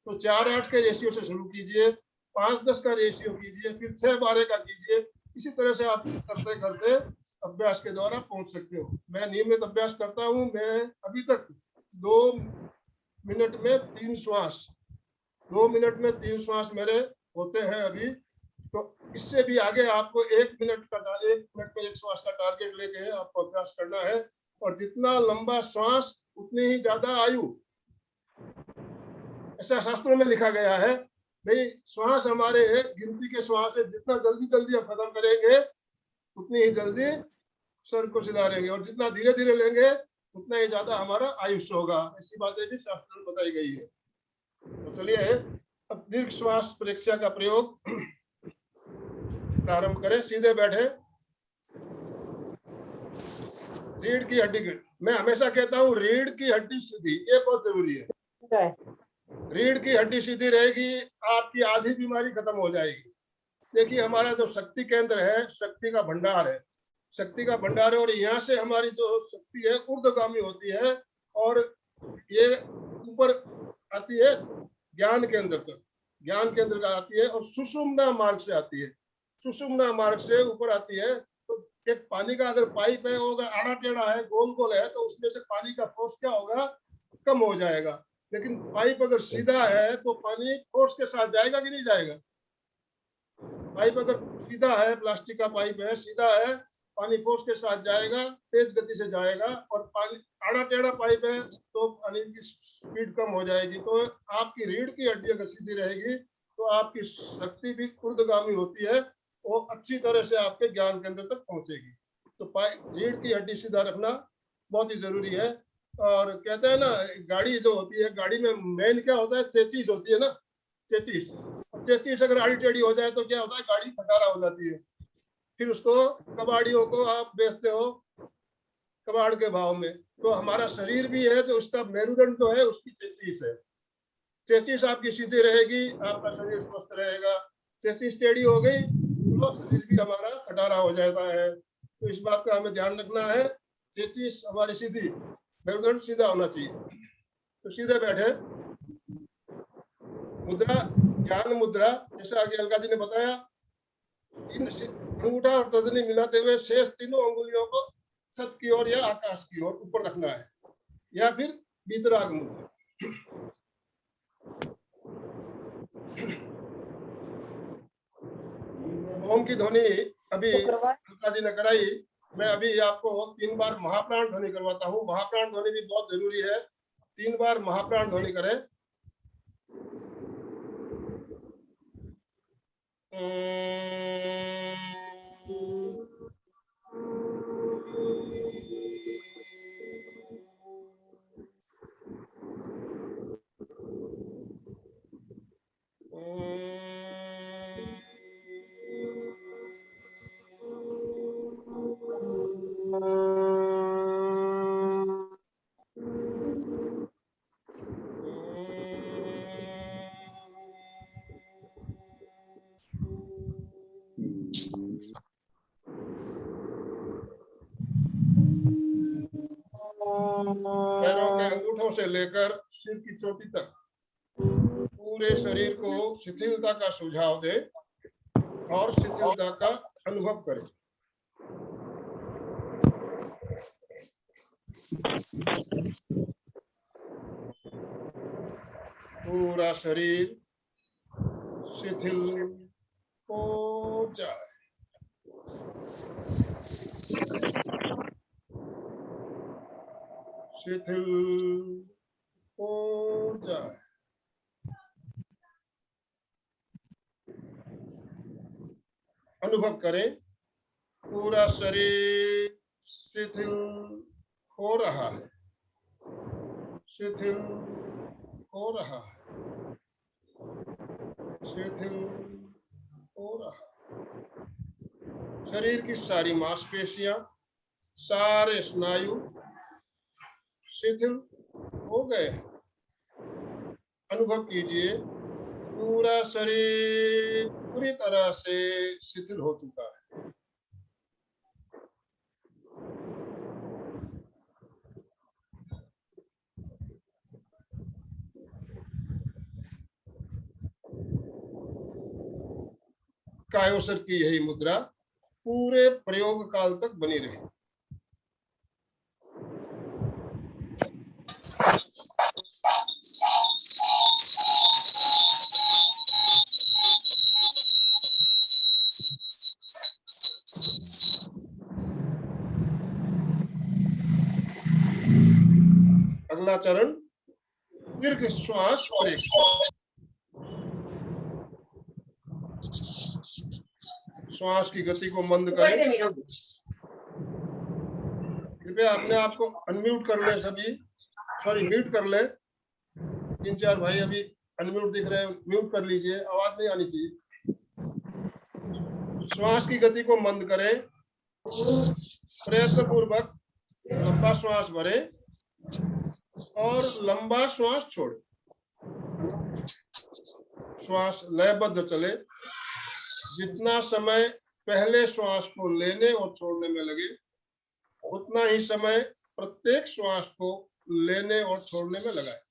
तो 4-8 के रेशियो से शुरू कीजिए, 5-10 का रेशियो कीजिए, फिर 6-12 का कीजिए। इसी तरह से आप करते करते अभ्यास के द्वारा पहुंच सकते हो। मैं नियमित अभ्यास करता हूं। मैं अभी तक 2 मिनट में 3 श्वास 2 मिनट में 3 श्वास मेरे होते हैं अभी। तो इससे भी आगे आपको 1 मिनट में 1 श्वास का टारगेट लेके आपको अभ्यास करना है। और जितना लंबा श्वास उतनी ही ज्यादा आयु, ऐसा शास्त्रों में लिखा गया है। भाई श्वास हमारे गिनती के श्वास है, जितना जल्दी जल्दी हम खत्म करेंगे उतनी ही जल्दी शरीर को सुधारेंगे, और जितना धीरे धीरे लेंगे उतना ही ज्यादा हमारा आयुष्य होगा। ऐसी बातें भी शास्त्र में बताई गई है। तो चलिए अब दीर्घ श्वास परीक्षा का प्रयोग प्रारंभ करें। सीधे बैठे, रीढ़ की हड्डी, मैं हमेशा कहता हूँ रीढ़ की हड्डी सीधी, ये बहुत जरूरी है। रीढ़ की हड्डी सीधी रहेगी, आपकी आधी बीमारी खत्म हो जाएगी। देखिए हमारा जो शक्ति केंद्र है, शक्ति का भंडार है, शक्ति का भंडार है, और यहाँ से हमारी जो शक्ति है ऊर्ध्वगामी होती है और ये ऊपर आती है ज्ञान केंद्र तक, ज्ञान केंद्र का आती है और सुषुम्ना मार्ग से आती है। सुषुम्ना मार्ग से ऊपर आती है। तो एक पानी का अगर पाइप है, वो अगर आड़ा टेढ़ा है, गोल गोल है, तो उसमें से पानी का फोर्स क्या होगा, कम हो जाएगा। लेकिन पाइप अगर सीधा है तो पानी फोर्स के साथ जाएगा कि नहीं जाएगा? पाइप अगर सीधा है, प्लास्टिक का पाइप है, सीधा है, पानी फोर्स के साथ जाएगा, तेज गति से जाएगा। और पानी आड़ा टेढ़ा पाइप है तो पानी की स्पीड कम हो जाएगी। तो आपकी रीढ़ की हड्डी अगर सीधी रहेगी तो आपकी शक्ति भी ऊर्ध्वगामी होती है, वो अच्छी तरह से आपके ज्ञान केंद्र तक पहुंचेगी। तो रीढ़ की हड्डी सीधा रखना बहुत ही जरूरी है। और कहते हैं ना, गाड़ी जो होती है, गाड़ी में मेन क्या होता है, चेचिस होती है ना, चेचिस। चेचिस अगर आड़ी टेढ़ी हो जाए तो क्या होता है, गाड़ी खटारा हो जाती है। फिर उसको कबाड़ियों को आप बेचते हो कबाड़ के भाव में। तो हमारा शरीर भी है, तो उसका मेरुदंड जो है उसकी चेचिस है। चेचिस आपकी सीधी रहेगी, आपका शरीर स्वस्थ रहेगा। चेचिस टेढ़ी हो गई तो शरीर भी हमारा खटारा हो जाता है। तो इस बात का हमें ध्यान रखना है, चेचिस हमारी सीधी, मेरुदंड सीधा होना चाहिए। तो सीधे बैठे। मुद्रा, ज्ञान मुद्रा, जैसा आगे अलका जी ने बताया, तीन अंगूठा और तर्जनी मिलाते हुए शेष तीनों अंगुलियों को छत की ओर या आकाश की ओर ऊपर रखना है, या फिर वीतराग मुद्रा। ओम की ध्वनि अभी अलका जी ने कराई। मैं अभी आपको 3 बार महाप्राण ध्वनि करवाता हूँ। महाप्राण ध्वनि भी बहुत जरूरी है। 3 बार महाप्राण ध्वनि करें। पैरों के अंगूठों से लेकर सिर की चोटी तक पूरे शरीर को शिथिलता का सुझाव दे और शिथिलता का अनुभव करें। पूरा शरीर शिथिल हो जाए। शिथिल हो जाए। अनुभव करें, पूरा शरीर शिथिल हो रहा है, शिथिल हो रहा है, शिथिल हो रहा है। शरीर की सारी मांसपेशियां, सारे स्नायु शिथिल हो गए। अनुभव कीजिए, पूरा शरीर पूरी तरह से शिथिल हो चुका है। कायोसर की यही मुद्रा पूरे प्रयोग काल तक बनी रहे। अगला चरण दीर्घ श्वास परीक्षण। श्वास की गति को मंद करें। कृपया अपने आप को अनम्यूट कर ले सभी, सॉरी म्यूट कर ले। 3-4 भाई अभी अनम्यूट दिख रहे हैं, म्यूट कर लीजिए, आवाज नहीं आनी चाहिए। श्वास की गति को मंद करें। प्रयत्न पूर्वक लंबा श्वास भरें और लंबा श्वास छोड़ें। श्वास लयबद्ध चले। जितना समय पहले श्वास को लेने और छोड़ने में लगे, उतना ही समय प्रत्येक श्वास को लेने और छोड़ने में लगाएं।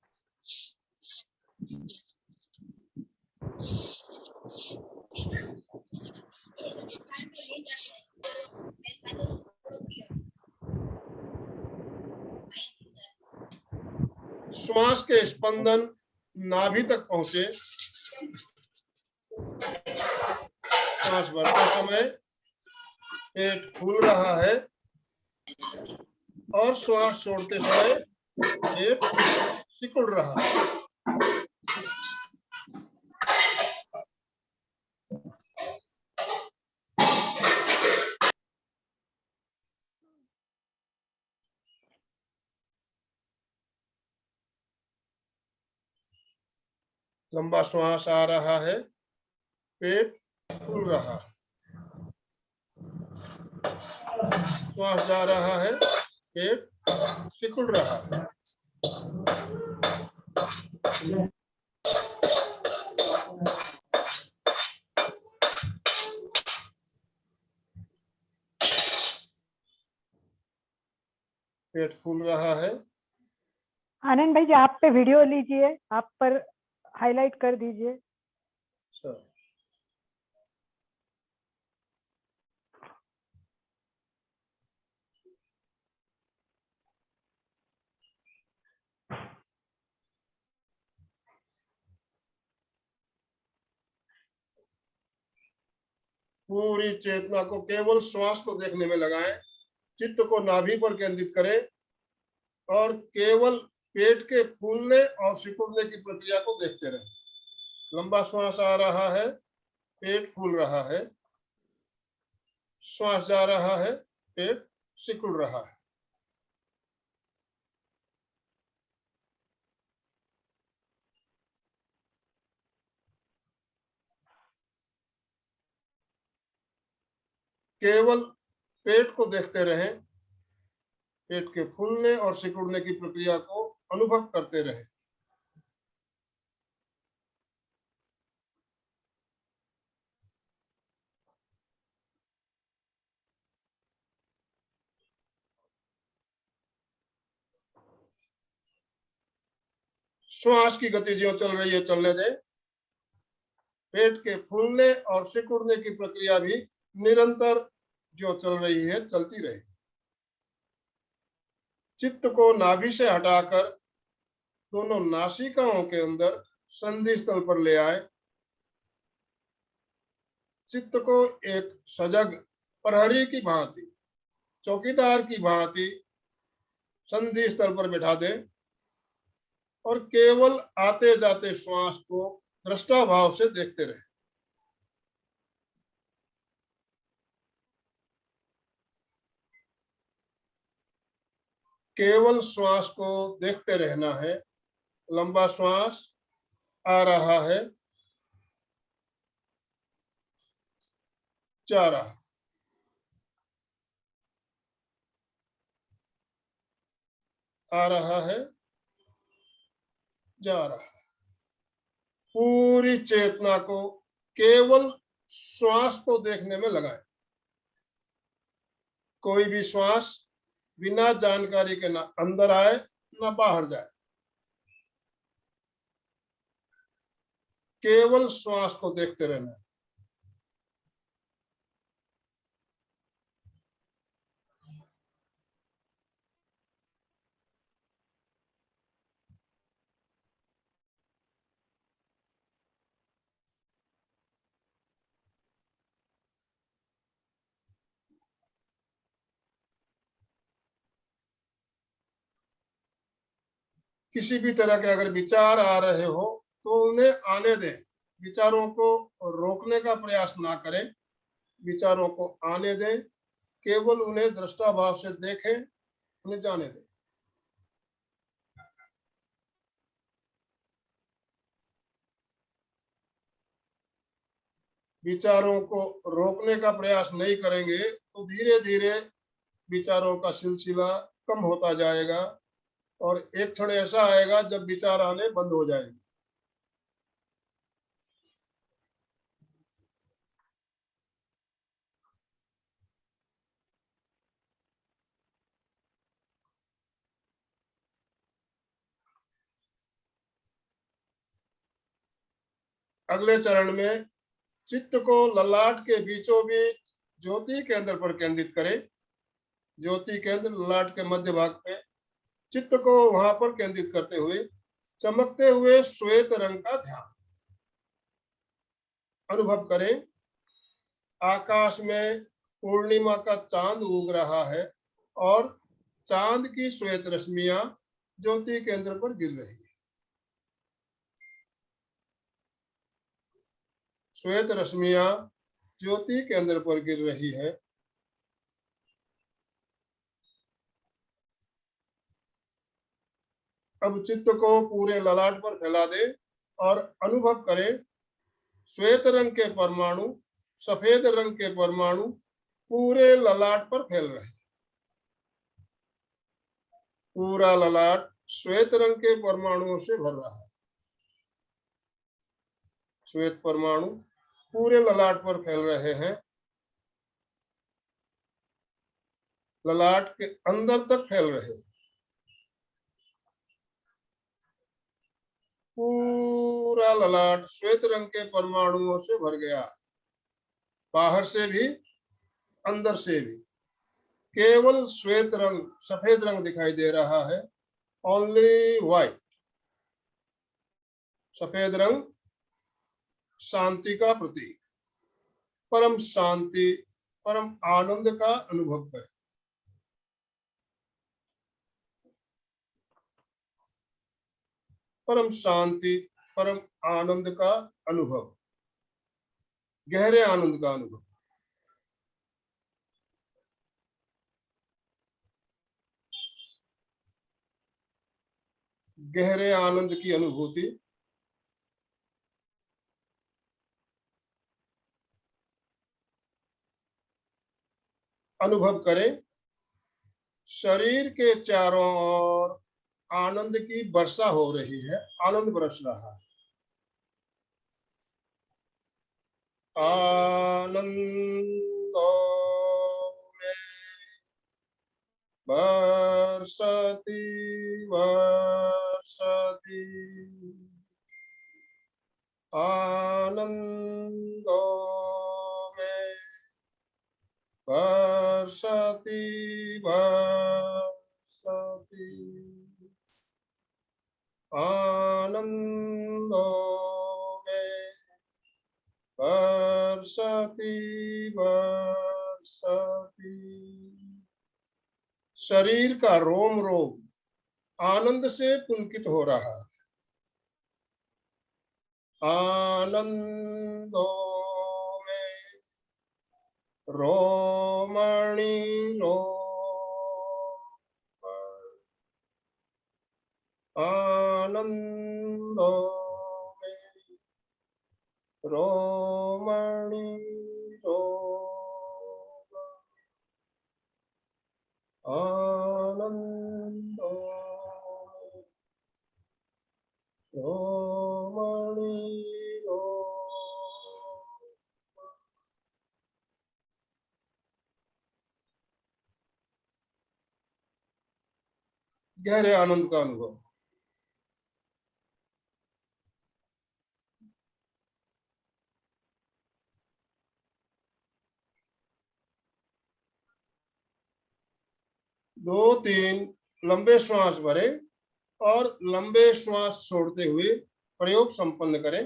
श्वास के स्पंदन नाभि तक पहुंचे। श्वास भरते समय पेट फूल रहा है और श्वास छोड़ते समय पेट सिकुड़ रहा है। लंबा श्वास आ रहा है, पेट फूल रहा है। श्वास जा रहा है, पेट सिकुड़ रहा है। पेट फूल रहा है। आनंद भाई जी, आप पे वीडियो लीजिए, आप पर हाईलाइट कर दीजिए। अच्छा, पूरी चेतना को केवल श्वास को देखने में लगाएं। चित्त को नाभि पर केंद्रित करें और केवल पेट के फूलने और सिकुड़ने की प्रक्रिया को देखते रहें। लंबा श्वास आ रहा है, पेट फूल रहा है। श्वास जा रहा है, पेट सिकुड़ रहा है। केवल पेट को देखते रहें, पेट के फूलने और सिकुड़ने की प्रक्रिया को अनुभव करते रहें। श्वास की गति जो चल रही है चलने दें। पेट के फूलने और सिकुड़ने की प्रक्रिया भी निरंतर जो चल रही है चलती रहे। चित्त को नाभि से हटाकर दोनों नासिकाओं के अंदर संधि स्थल पर ले आए। चित्त को एक सजग प्रहरी की भांति, चौकीदार की भांति संधि स्थल पर बैठा दें और केवल आते जाते श्वास को दृष्टा भाव से देखते रहे। केवल श्वास को देखते रहना है। लंबा श्वास आ रहा है, जा रहा है, आ रहा है, जा रहा है। पूरी चेतना को केवल श्वास को देखने में लगाएं। कोई भी श्वास बिना जानकारी के ना अंदर आए ना बाहर जाए। केवल श्वास को देखते रहना है। किसी भी तरह के अगर विचार आ रहे हो तो उन्हें आने दें। विचारों को रोकने का प्रयास ना करें। विचारों को आने दें, केवल उन्हें दृष्टा भाव से देखें, उन्हें जाने दें। विचारों को रोकने का प्रयास नहीं करेंगे तो धीरे धीरे विचारों का सिलसिला कम होता जाएगा और एक क्षण ऐसा आएगा जब विचार आने बंद हो जाएंगे। अगले चरण में चित्त को ललाट के बीचों बीच ज्योति केंद्र पर केंद्रित करें। ज्योति केंद्र ललाट के मध्य भाग पे चित्त को वहां पर केंद्रित करते हुए चमकते हुए श्वेत रंग का ध्यान अनुभव करें। आकाश में पूर्णिमा का चांद उग रहा है और चांद की श्वेत रश्मियां ज्योति केंद्र पर गिर रही है। श्वेत रश्मियां ज्योति केंद्र पर गिर रही है। अब चित्त को पूरे ललाट पर फैला दे और अनुभव करें श्वेत रंग के परमाणु सफेद रंग के परमाणु पूरे ललाट पर फैल रहे हैं। पूरा ललाट श्वेत रंग के परमाणुओं से भर रहा है। श्वेत परमाणु पूरे ललाट पर फैल रहे हैं। ललाट के अंदर तक फैल रहे हैं। पूरा ललाट श्वेत रंग के परमाणुओं से भर गया। बाहर से भी अंदर से भी केवल श्वेत रंग सफेद रंग दिखाई दे रहा है। Only white. सफेद रंग शांति का प्रतीक। परम शांति परम आनंद का अनुभव करें। परम शांति परम आनंद का अनुभव। गहरे आनंद का अनुभव। गहरे आनंद की अनुभूति। अनुभव करें शरीर के चारों ओर आनंद की वर्षा हो रही है। आनंद बरस रहा है। आनंदो में वर्षति वर्षति आनंदो में वर्षति वर्षति आनंदो में वर्षति वर्षति। शरीर का रोम रोम आनंद से पुलकित हो रहा है। आनंदो में रोमणि रोम आनंदो में रोमणि रोम आनंदो रोमणि रोम। गहरे आनंद का अनुभव। दो तीन लंबे श्वास भरे और लंबे श्वास छोड़ते हुए प्रयोग संपन्न करें।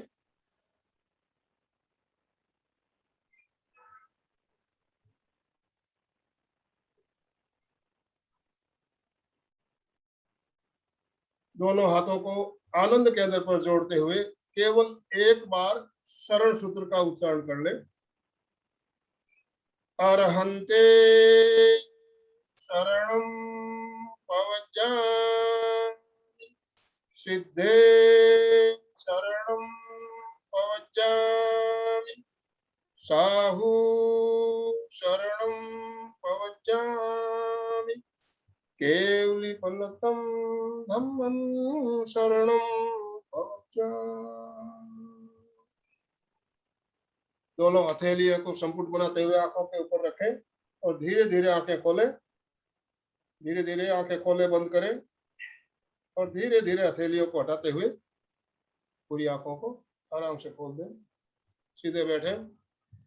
दोनों हाथों को आनंद केंद्र पर जोड़ते हुए केवल एक बार शरण सूत्र का उच्चारण कर ले। अरहंते शरणं पवज्जामि सिद्धे शरणं पवज्जामि साहू शरणं पवज्जामि केवलीपन्नतं धम्मं शरणं पवज्जामि। दोनों हथेलियों को संपुट बनाते हुए आंखों के ऊपर रखें और धीरे धीरे आंखें खोलें। धीरे धीरे आंखें खोले बंद करें और धीरे धीरे हथेलियों को हटाते हुए पूरी आंखों को आराम से खोल दें। सीधे बैठे।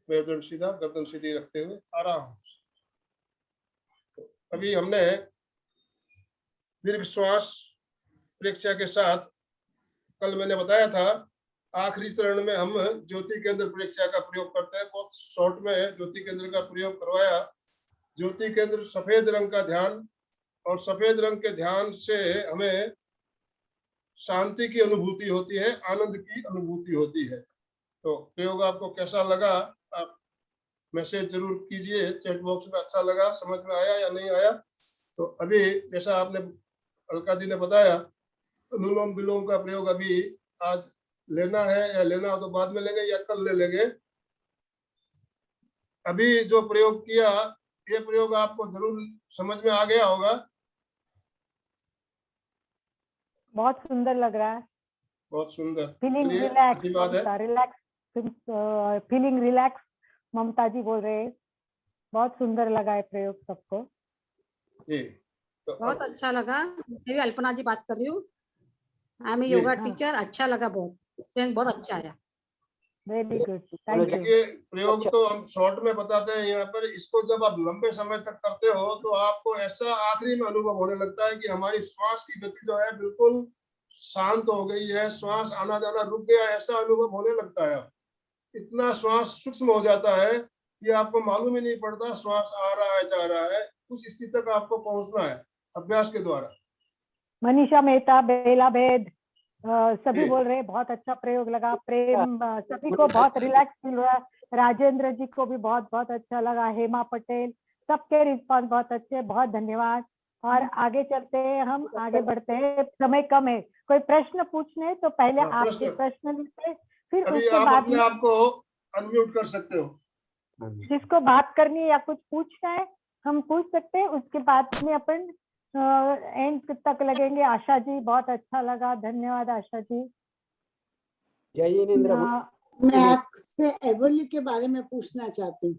मेरुदंड सीधा गर्दन सीधी रखते हुए आराम से अभी हमने दीर्घ श्वास परीक्षा के साथ कल मैंने बताया था आखिरी चरण में हम ज्योति केंद्र परीक्षा का प्रयोग करते हैं। बहुत शॉर्ट में ज्योति केंद्र का प्रयोग करवाया। ज्योति केंद्र सफेद रंग का ध्यान, और सफेद रंग के ध्यान से हमें शांति की अनुभूति होती है, आनंद की अनुभूति होती है। तो प्रयोग आपको कैसा लगा आप मैसेज जरूर कीजिए चैट बॉक्स में। अच्छा लगा, समझ में आया या नहीं आया? तो अभी जैसा आपने अलका जी ने बताया, अनुलोम विलोम का प्रयोग अभी आज लेना है, या लेना हो तो बाद में लेंगे या कल ले लेंगे। अभी जो प्रयोग किया, ये प्रयोग आपको जरूर समझ में आ गया होगा। बहुत सुंदर लग रहा है। बहुत सुंदर। फीलिंग चलिए, रिलैक्स, अच्छी बात है। रिलैक्स, फीलिंग रिलैक्स, ममता जी बोल रहे हैं। बहुत सुंदर लगा है प्रयोग सबको। जी, तो बहुत अच्छा लगा। मैं भी अल्पना जी बात कर रही हूँ। आई एम जी, योगा हाँ। टीचर। अच्छा लगा, बहुत स्ट्रेंथ बहुत अच्छा आया। Very good, thank you. देखिए प्रयोग तो हम शॉर्ट में बताते हैं यहाँ पर। इसको जब आप लंबे समय तक करते हो तो आपको ऐसा आखिरी में अनुभव होने लगता है कि हमारी श्वास की गति जो है बिल्कुल शांत हो गई है, श्वास आना जाना रुक गया, ऐसा अनुभव होने लगता है। इतना श्वास सूक्ष्म हो जाता है कि आपको मालूम ही नहीं पड़ता श्वास आ रहा है जा रहा है। उस स्थिति तक आपको पहुंचना है अभ्यास के द्वारा। मनीषा मेहता, बेला भेद, सभी जी। बोल रहे हैं बहुत अच्छा प्रयोग लगा। प्रेम, सभी को बहुत रिलैक्स फील हुआ। राजेंद्र जी को भी बहुत बहुत अच्छा लगा। हेमा पटेल, सबके रिस्पॉन्स बहुत अच्छे, बहुत धन्यवाद। और आगे चलते हैं, हम आगे बढ़ते हैं, समय कम है। कोई प्रश्न पूछने तो पहले हाँ, आपके प्रश्न लेते, फिर अभी उसके आप बाद अपने में आप को अनम्यूट कर सकते हो। जिसको बात करनी है या कुछ पूछना है हम पूछ सकते हैं। उसके बाद में अपन एंड तक लगेंगे। आशा जी, बहुत अच्छा लगा, धन्यवाद आशा जी। मैं आपसे एवोली के बारे में पूछना चाहती हूँ।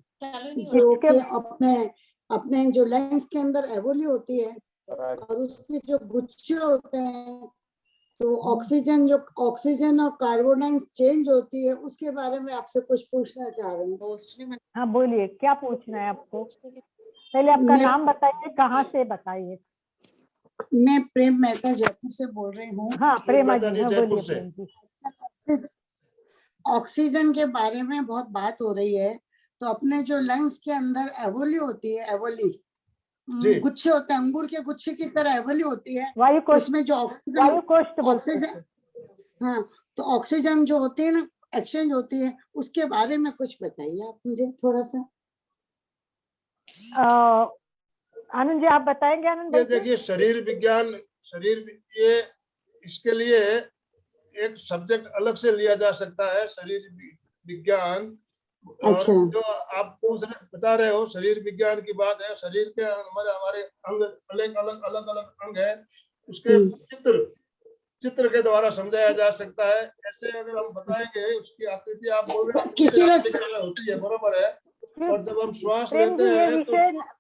जो इसके कि अपने अपने जो लंग्स के अंदर एवोली होती है और उसके जो गुच्छे होते हैं, तो ऑक्सीजन और कार्बन डाइऑक्साइड चेंज होती है, उसके बारे में आपसे कुछ पूछना चाह रहे हैं। हाँ बोलिए, क्या पूछना है आपको? पहले आपका नाम बताइए, कहाँ से बताइए। मैं प्रेम मेहता जयपुर से बोल रही हूँ। हाँ प्रेमा मेहता जी, जी, हाँ जयपुर बोलिए से। प्रेम जी। ऑक्सीजन के बारे में बहुत बात हो रही है, तो अपने जो लंग्स के अंदर एवोली होती है, एवोली जी। गुच्छे होते हैं, अंगूर के गुच्छे की तरह एवोली होती है। वायु कोष्ठ, उसमें जो वायु कोष्ठ बोलते ऑक्सीजन, हैं। हाँ, तो ऑक्सीजन जो होती है ना, एक्सचेंज होती है, उसके बारे में कुछ बताइए आप मुझे थोड़ा सा। आनंद जी आप बताएंगे? आनंद ये भाई जी? देखिए शरीर विज्ञान, ये इसके लिए एक सब्जेक्ट अलग से लिया जा सकता है, शरीर विज्ञान। और अच्छा। जो आप बता रहे हो शरीर विज्ञान की बात है, शरीर के हमारे अंग अलग अलग अंग है, उसके चित्र के द्वारा समझाया जा सकता है। ऐसे अगर हम बताएंगे उसकी आकृति, आप बोल रहे होती है, बरोबर है। और जब हम श्वास प्रेम लेते जी ये हैं तो विषय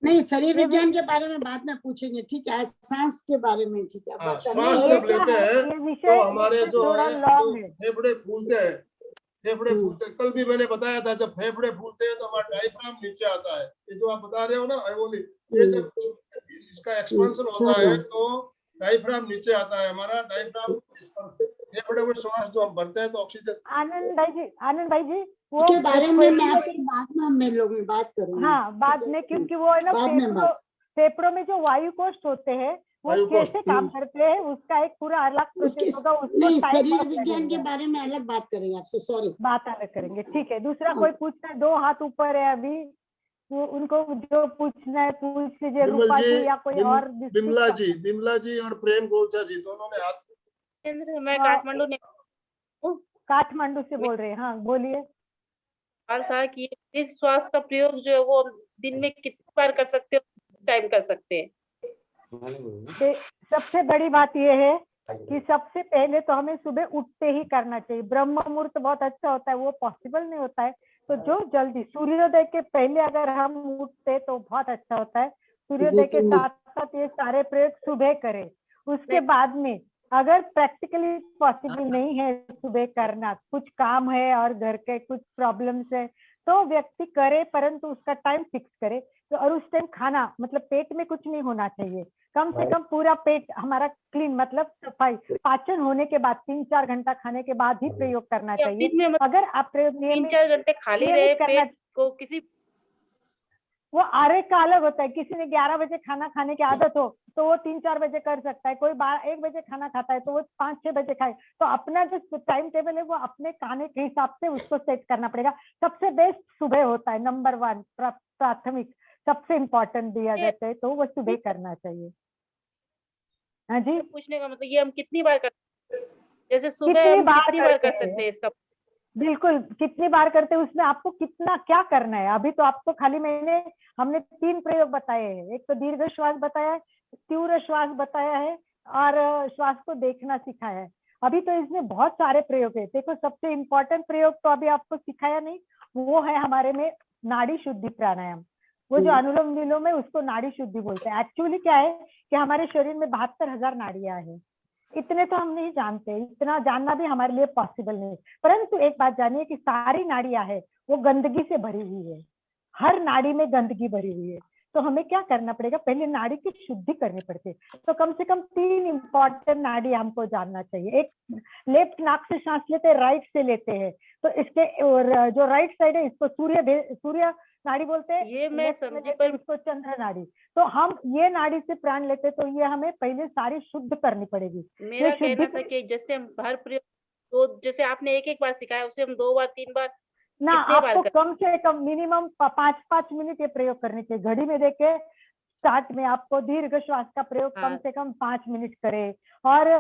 नहीं, शरीर विज्ञान के बारे में बाद में पूछेंगे, ठीक है? सांस के बारे में, ठीक है? हाँ, बात करना श्वास है। जब लेते हैं ये तो विषय हमारे जो थोड़ा है लॉन्ग है। फेफड़े फूलते हैं, फेफड़े फूलते हैं। कल भी मैंने बताया था जब फेफड़े फूलते हैं तो हमारा डायफ्राम नीचे आता है। ये जो आप बता रहे हो ना एवोली, ये जब इसका एक्सपेंशन होता है तो डायफ्राम नीचे आता है हमारा। डायफ्राम फेफड़े में श्वास जो हम भरते हैं तो ऑक्सीजन। आनंद भाई जी वो उसके बारे में मैं फेफड़ों आपसे बाद में हम लोग बात करेंगे। हाँ बाद में, क्योंकि वो है ना बाद में बात। फेफड़ों में जो वायु कोष्ठ होते हैं वो वायु कोष्ठ। कैसे काम करते हैं, उसका एक पूरा अलग उसके होगा। उसको नहीं, टाइम शरीर बहुत विज्ञान के लगेगा। बारे में अलग बात करेंगे आपसे, सॉरी। बात अलग करेंगे, ठीक है। दूसरा कोई पूछना है? 2 हाथ ऊपर है अभी, वो उनको जो पूछना है पूछ लीजिए। विमल रूपा जी, जी या कोई और बिमला जी और प्रेम गोलचा जी दोनों ने हाथ। मैं काठमांडू काठमांडू से बोल रहे हैं। हाँ बोलिए। सवाल था कि दीर्घ श्वास का प्रयोग जो है वो दिन में कितनी बार कर सकते हो, टाइम कर सकते हैं? सबसे बड़ी बात यह है कि सबसे पहले तो हमें सुबह उठते ही करना चाहिए। ब्रह्म मुहूर्त बहुत अच्छा होता है, वो पॉसिबल नहीं होता है, तो जो जल्दी सूर्योदय के पहले अगर हम उठते तो बहुत अच्छा होता है। सूर्योदय के साथ साथ ये सारे प्रयोग सुबह करें। उसके बाद में अगर प्रैक्टिकली पॉसिबल नहीं है सुबह करना, कुछ काम है और घर के कुछ प्रॉब्लम्स है, तो व्यक्ति करे, परंतु उसका टाइम फिक्स करे। तो और उस टाइम खाना मतलब पेट में कुछ नहीं होना चाहिए, कम से कम पूरा पेट हमारा क्लीन मतलब सफाई, पाचन होने के बाद 3-4 घंटा खाने के बाद ही प्रयोग करना या चाहिए। दिन में मतलब अगर आप प्रयोग 3-4 घंटे खाली नियमित रहे करना, पेट को किसी वो आरे का अलग होता है। किसी ने 11 बजे खाना खाने की आदत हो तो वो 3-4 बजे कर सकता है, कोई 1 बजे खाना खाता है तो वो 5-6 बजे खाए। तो अपना जो टाइम टेबल है वो अपने खाने के हिसाब से उसको सेट करना पड़ेगा। सबसे बेस्ट सुबह होता है, नंबर 1 प्राथमिक सबसे इम्पोर्टेंट दिया जाता है, तो वो सुबह करना चाहिए। हाँ जी, पूछने का मतलब ये हम कितनी बार कर, जैसे सुबह कितनी हम बार कितनी बार करते कर सकते हैं इसका? बिल्कुल, कितनी बार करते हैं उसमें आपको कितना क्या करना है। अभी तो आपको खाली हमने 3 प्रयोग बताए हैं, एक तो दीर्घ श्वास बताया है, तीव्र श्वास बताया है और श्वास को देखना सिखाया है। अभी तो इसमें बहुत सारे प्रयोग है। देखो सबसे इम्पोर्टेंट प्रयोग तो अभी आपको सिखाया नहीं, वो है हमारे में नाड़ी शुद्धि प्राणायाम। वो जो अनुलोम विलोम है उसको नाड़ी शुद्धि बोलते हैं। एक्चुअली क्या है कि हमारे शरीर में 72,000 नाड़ियां हैं। इतने तो हम नहीं जानते, इतना जानना भी हमारे लिए पॉसिबल नहीं। परंतु एक बात जानिए कि सारी नाड़ियां है वो गंदगी से भरी हुई है, हर नाड़ी में गंदगी भरी हुई है। तो हमें क्या करना पड़ेगा, पहले नाड़ी की शुद्धि करनी पड़ती है। तो कम से कम 3 इंपॉर्टेंट नाड़ी हमको जानना चाहिए। एक लेफ्ट नाक से सांस लेते हैं, राइट से लेते हैं, तो इसके जो राइट साइड है इसको सूर्य नाड़ी बोलते हैं, ये मैं लेफ्ट में समझी, लेते हैं पर इसको चंद्र नाड़ी। तो हम ये नाड़ी से प्राण लेते तो ये हमें पहले सारी शुद्ध करनी पड़ेगी। मेरा ये कहना शुद्धि था कि जैसे हम हर प्रयोग तो जैसे आपने एक बार सिखाया उसे हम 2 बार 3 बार ना, कितने बार आपको कर? कम से कम मिनिमम 5-5 मिनट ये प्रयोग करने चाहिए। घड़ी में देख के स्टार्ट में आपको दीर्घ श्वास का प्रयोग कम हाँ। से कम 5 मिनट करें और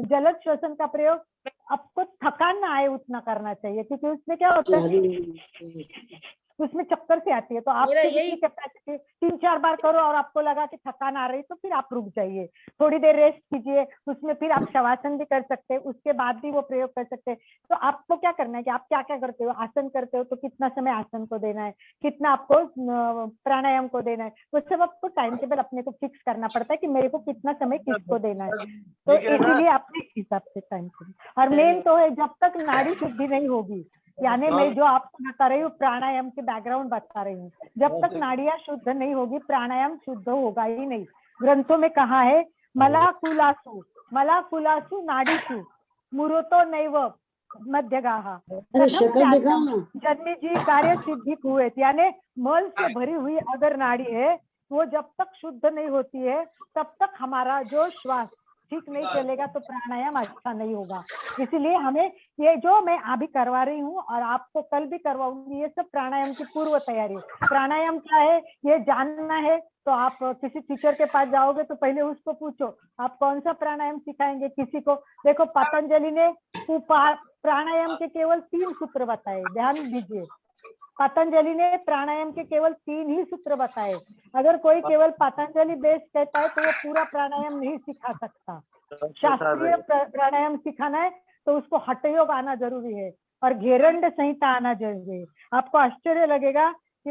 जलद श्वसन का प्रयोग आपको थकान ना आए उतना करना चाहिए, क्योंकि उसमें क्या होता है उसमें चक्कर से आती है। तो मेरा आपकी यही जितनी कैपेसिटी 3-4 बार करो और आपको लगा कि थकान आ रही तो फिर आप रुक जाइए, थोड़ी देर रेस्ट कीजिए। उसमें फिर आप शवासन भी कर सकते हैं, उसके बाद भी वो प्रयोग कर सकते हैं। तो आपको क्या करना है कि आप क्या क्या करते हो, आसन करते हो तो कितना समय आसन को देना है, कितना आपको प्राणायाम को देना है, वो सब आपको टाइम टेबल अपने को फिक्स करना पड़ता है कि मेरे को कितना समय किसको देना है। तो इसीलिए अपने हिसाब से टाइम टेबल। और मेन तो है जब तक नाड़ी शुद्धि नहीं होगी, यानी मैं जो आपको बता रही हूँ प्राणायाम के बैकग्राउंड बता रही हूँ, जब तक नाड़ियां शुद्ध नहीं होगी प्राणायाम शुद्ध होगा ही नहीं। ग्रंथों में कहा है मलाकुलासु नाड़ीषु मुरुतो नैव मध्यगाहा। अरे शक्ल दिखाओ ना। जन्मी जी कार्य सिद्धि हुए, यानी मल से भरी हुई अगर नाड़ी है वो जब तक शुद्ध नहीं होती है तब तक हमारा जो श्वास ठीक नहीं चलेगा, तो प्राणायाम अच्छा नहीं होगा। इसीलिए हमें ये जो मैं अभी करवा रही हूँ और आपको कल भी करवाऊंगी, ये सब प्राणायाम की पूर्व तैयारी है। प्राणायाम क्या है ये जानना है तो आप किसी टीचर के पास जाओगे तो पहले उसको पूछो आप कौन सा प्राणायाम सिखाएंगे किसी को। देखो पतंजलि ने प्राणायाम के केवल 3 सूत्र बताए, ध्यान दीजिए। पतंजलि ने प्राणायाम के केवल 3 ही सूत्र बताए। अगर कोई केवल पतंजलि बेस कहता है तो वो पूरा प्राणायाम नहीं सिखा सकता। शास्त्रीय प्राणायाम सिखाना है तो उसको हठयोग आना जरूरी है और घेरंड संहिता आना जरूरी है। आपको आश्चर्य लगेगा कि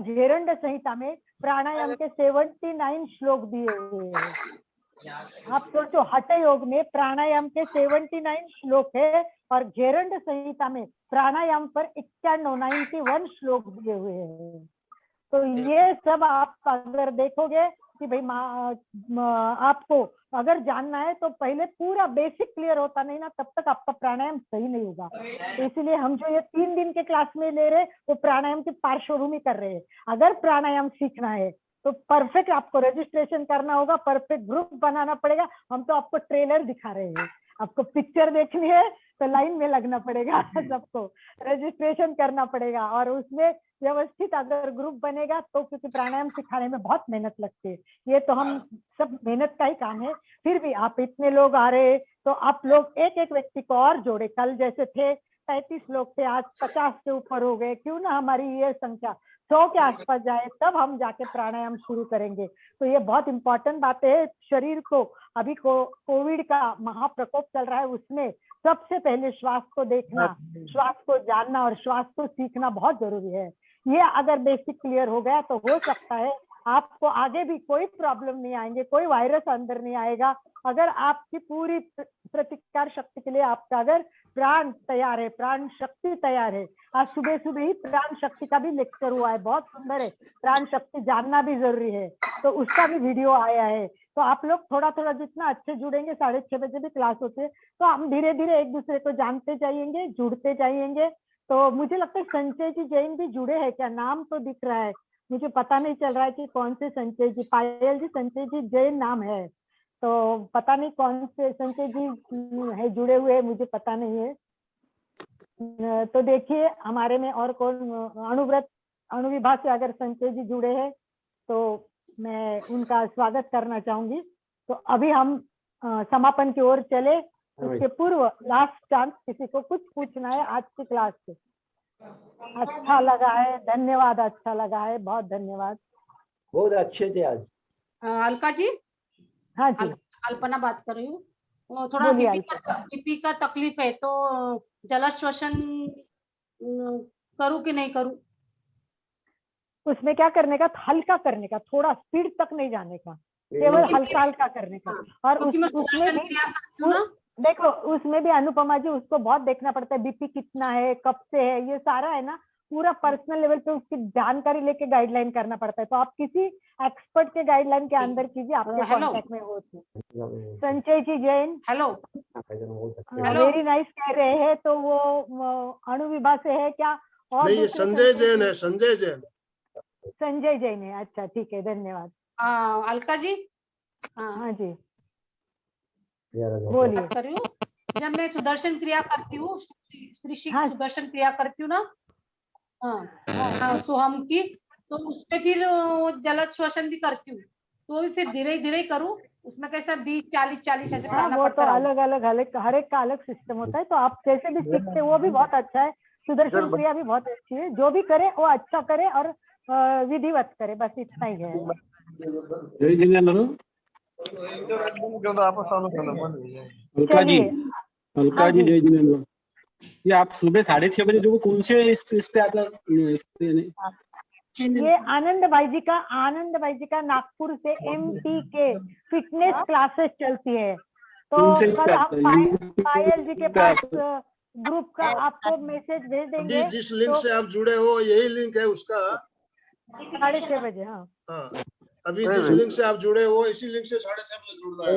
घेरंड संहिता में प्राणायाम के 79 श्लोक दिए हुए हैं। आप सोचो हठ योग में प्राणायाम के 79 श्लोक है और घेरंड संहिता में प्राणायाम पर 91 श्लोक दिए हुए हैं। तो ये सब आप अगर देखोगे कि भाई आपको अगर जानना है तो पहले पूरा बेसिक क्लियर होता नहीं ना, तब तक आपका प्राणायाम सही नहीं होगा। तो इसलिए हम जो ये 3 दिन के क्लास में ले रहे वो प्राणायाम की पार्श्वभूमि कर रहे हैं। अगर प्राणायाम सीखना है तो परफेक्ट आपको रजिस्ट्रेशन करना होगा, परफेक्ट ग्रुप बनाना पड़ेगा। हम तो आपको ट्रेलर दिखा रहे हैं, आपको पिक्चर देखनी है तो लाइन में लगना पड़ेगा, सबको रजिस्ट्रेशन करना पड़ेगा और उसमें व्यवस्थित अगर ग्रुप बनेगा तो, क्योंकि प्राणायाम सिखाने में बहुत मेहनत लगती है, ये तो हम सब मेहनत का ही काम है। फिर भी आप इतने लोग आ रहे तो आप लोग एक एक व्यक्ति को और जोड़े। कल जैसे थे 35 लोग थे, आज 50 से ऊपर हो गए। क्यों ना हमारी ये संख्या 100 के आसपास जाए, तब हम जाके प्राणायाम शुरू करेंगे। तो ये बहुत इंपॉर्टेंट बात है। शरीर को अभी कोविड का महाप्रकोप चल रहा है, उसमें सबसे पहले श्वास को देखना, श्वास को जानना और श्वास को सीखना बहुत जरूरी है। ये अगर बेसिक क्लियर हो गया तो हो सकता है आपको आगे भी कोई प्रॉब्लम नहीं आएंगे, कोई वायरस अंदर नहीं आएगा। अगर आपकी पूरी प्रतिकार शक्ति के लिए आपका अगर प्राण तैयार है, प्राण शक्ति तैयार है। आज सुबह सुबह ही प्राण शक्ति का भी लेक्चर हुआ है, बहुत सुंदर है। प्राण शक्ति जानना भी जरूरी है, तो उसका भी वीडियो आया है। तो आप लोग थोड़ा थोड़ा जितना अच्छे जुड़ेंगे, 6:30 बजे भी क्लास होती है, तो हम धीरे धीरे एक दूसरे को जानते जाएंगे, जुड़ते जाएंगे। तो मुझे लगता है संजय जी जैन भी जुड़े हैं क्या? नाम तो दिख रहा है, मुझे पता नहीं चल रहा है कि कौन से संजय जी। पायल जी, संजय जी जैन नाम है, तो पता नहीं कौन से संजय जी है जुड़े हुए, मुझे पता नहीं है। तो देखिए हमारे में और कौन अणुव्रत अणुविभाग से अगर संजय जी जुड़े हैं तो मैं उनका स्वागत करना चाहूंगी। तो अभी हम समापन की ओर चले, उसके पूर्व लास्ट चांस, किसी को कुछ पूछना है आज की क्लास से? अच्छा लगा है, धन्यवाद, अच्छा लगा है, बहुत धन्यवाद, बहुत अच्छे थे आज। अलका जी, हाँ जी अल्पना बात कर रही हूँ। वो थोड़ा बोलिए बीपी का तकलीफ है, तो जल श्वसन करूँ कि नहीं करूँ? उसमें क्या करने का? हल्का करने का, थोड़ा स्पीड तक नहीं जाने का, केवल हल्का हल्का करने का। और उसमें भी देखो, उसमें भी अनुपमा जी, उसको बहुत देखना पड़ता है, बीपी कितना है, कब से है, ये सारा है ना, पूरा पर्सनल लेवल पे उसकी जानकारी लेके गाइडलाइन करना पड़ता है। तो आप किसी एक्सपर्ट के गाइडलाइन के अंदर कीजिए, आपके कांटेक्ट में हो। Sanjay ji Jain, hello, very nice कह रहे हैं, तो वो अणु विभाग से है क्या? और नहीं, ये संजय जैन है, संजय जैन। संजय जैन है, अच्छा ठीक है, धन्यवाद। अलका जी, हाँ जी बोलिए। कर रही हूँ। जब मैं सुदर्शन क्रिया करती हूँ, श्री सुदर्शन क्रिया करती हूँ ना, सोहम की, तो उसपे फिर जल श्वसन भी करती हूँ, तो भी फिर धीरे धीरे करूँ, उसमें कैसा 20-40-40 ऐसे करना वो पड़ता तो है। अलग हर एक का अलग सिस्टम होता है, तो आप जैसे भी सीखते वो भी बहुत अच्छा है। सुदर्शन क्रिया भी बहुत अच्छी है, जो भी करे वो अच्छा करे और विधिवत करे, बस इतना ही है। अलका जी जय जिनेन्द्र, ये आप सुबह 6:30 बजे जो कौन से इस पे आता है? ये आनंद भाई जी का नागपुर से MTK फिटनेस क्लासेस चलती है। तो कल हम पायल जी के पास ग्रुप का आपको मैसेज भेज देंगे। जिस लिंक से आप जुड़े हो यही लिंक है उसका, 6:30 बजे। हाँ, अभी जिस लिंक से आप जुड़े हो इसी लिंक से 6:30 बजे जुड़ना है।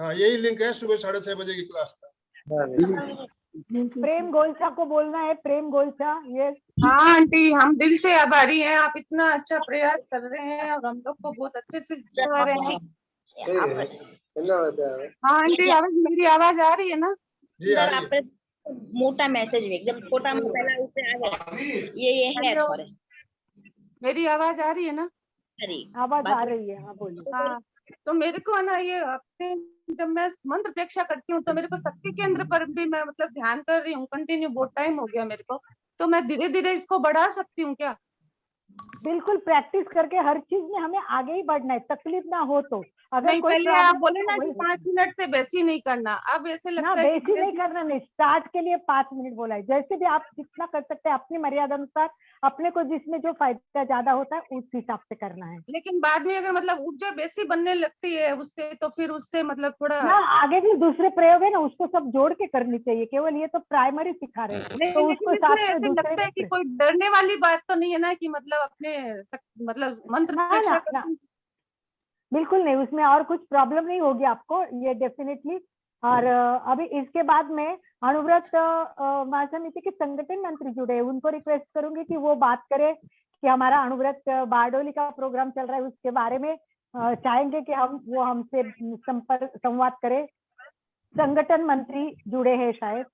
हाँ, यही लिंक है सुबह 6:30 बजे की क्लास का। प्रेम गोलछा को बोलना है, प्रेम गोलछा। ये हाँ आंटी, हम दिल से आभारी हैं, आप इतना अच्छा प्रयास कर रहे हैं और हम लोग को बहुत अच्छे से सिखा रहे हैं। हाँ आंटी, मेरी आवाज आ रही है ना? जी आ रही है। मोटा मैसेज एकदम छोटा मोटा उसे आ ये है। मेरी आवाज आ रही है ना? आवाज आ रही है, हाँ बोलिए। हाँ, तो मेरे को ना ये अपने जब मैं मंत्र प्रेक्षा करती हूँ तो मेरे को शक्ति केंद्र पर भी मैं मतलब ध्यान कर रही हूँ कंटिन्यू, बहुत टाइम हो गया मेरे को, तो मैं धीरे धीरे इसको बढ़ा सकती हूँ क्या? बिल्कुल, प्रैक्टिस करके हर चीज में हमें आगे ही बढ़ना है, तकलीफ ना हो तो। अगर नहीं, कोई पहले आप बोले ना कि 5 मिनट से बेसी नहीं करना, अब ऐसे लगता है बेसी नहीं करना, नहीं, स्टार्ट के लिए 5 मिनट बोला है। जैसे भी आप जितना कर सकते हैं अपनी मर्यादा अनुसार, अपने को जिसमें जो फायदा ज्यादा होता है उस हिसाब से करना है। लेकिन बाद में अगर मतलब ऊर्जा बेसी बनने लगती है उससे, तो फिर उससे मतलब थोड़ा ना आगे भी दूसरे प्रयोग है ना, उसको सब जोड़ के करनी चाहिए, केवल ये तो प्राइमरी सिखा रहे हैं, तो उसको साथ में ऐसे लगता है कि कोई डरने वाली बात तो नहीं है ना, कि मतलब अपने मतलब मंत्र बिल्कुल नहीं, उसमें और कुछ प्रॉब्लम नहीं होगी आपको, ये डेफिनेटली। और अभी इसके बाद में अणुव्रत महासमिति के संगठन मंत्री जुड़े, उनको रिक्वेस्ट करूंगी कि वो बात करें कि हमारा अणुव्रत बारडोली का प्रोग्राम चल रहा है, उसके बारे में चाहेंगे कि वो हमसे संवाद करें। संगठन मंत्री जुड़े हैं शायद।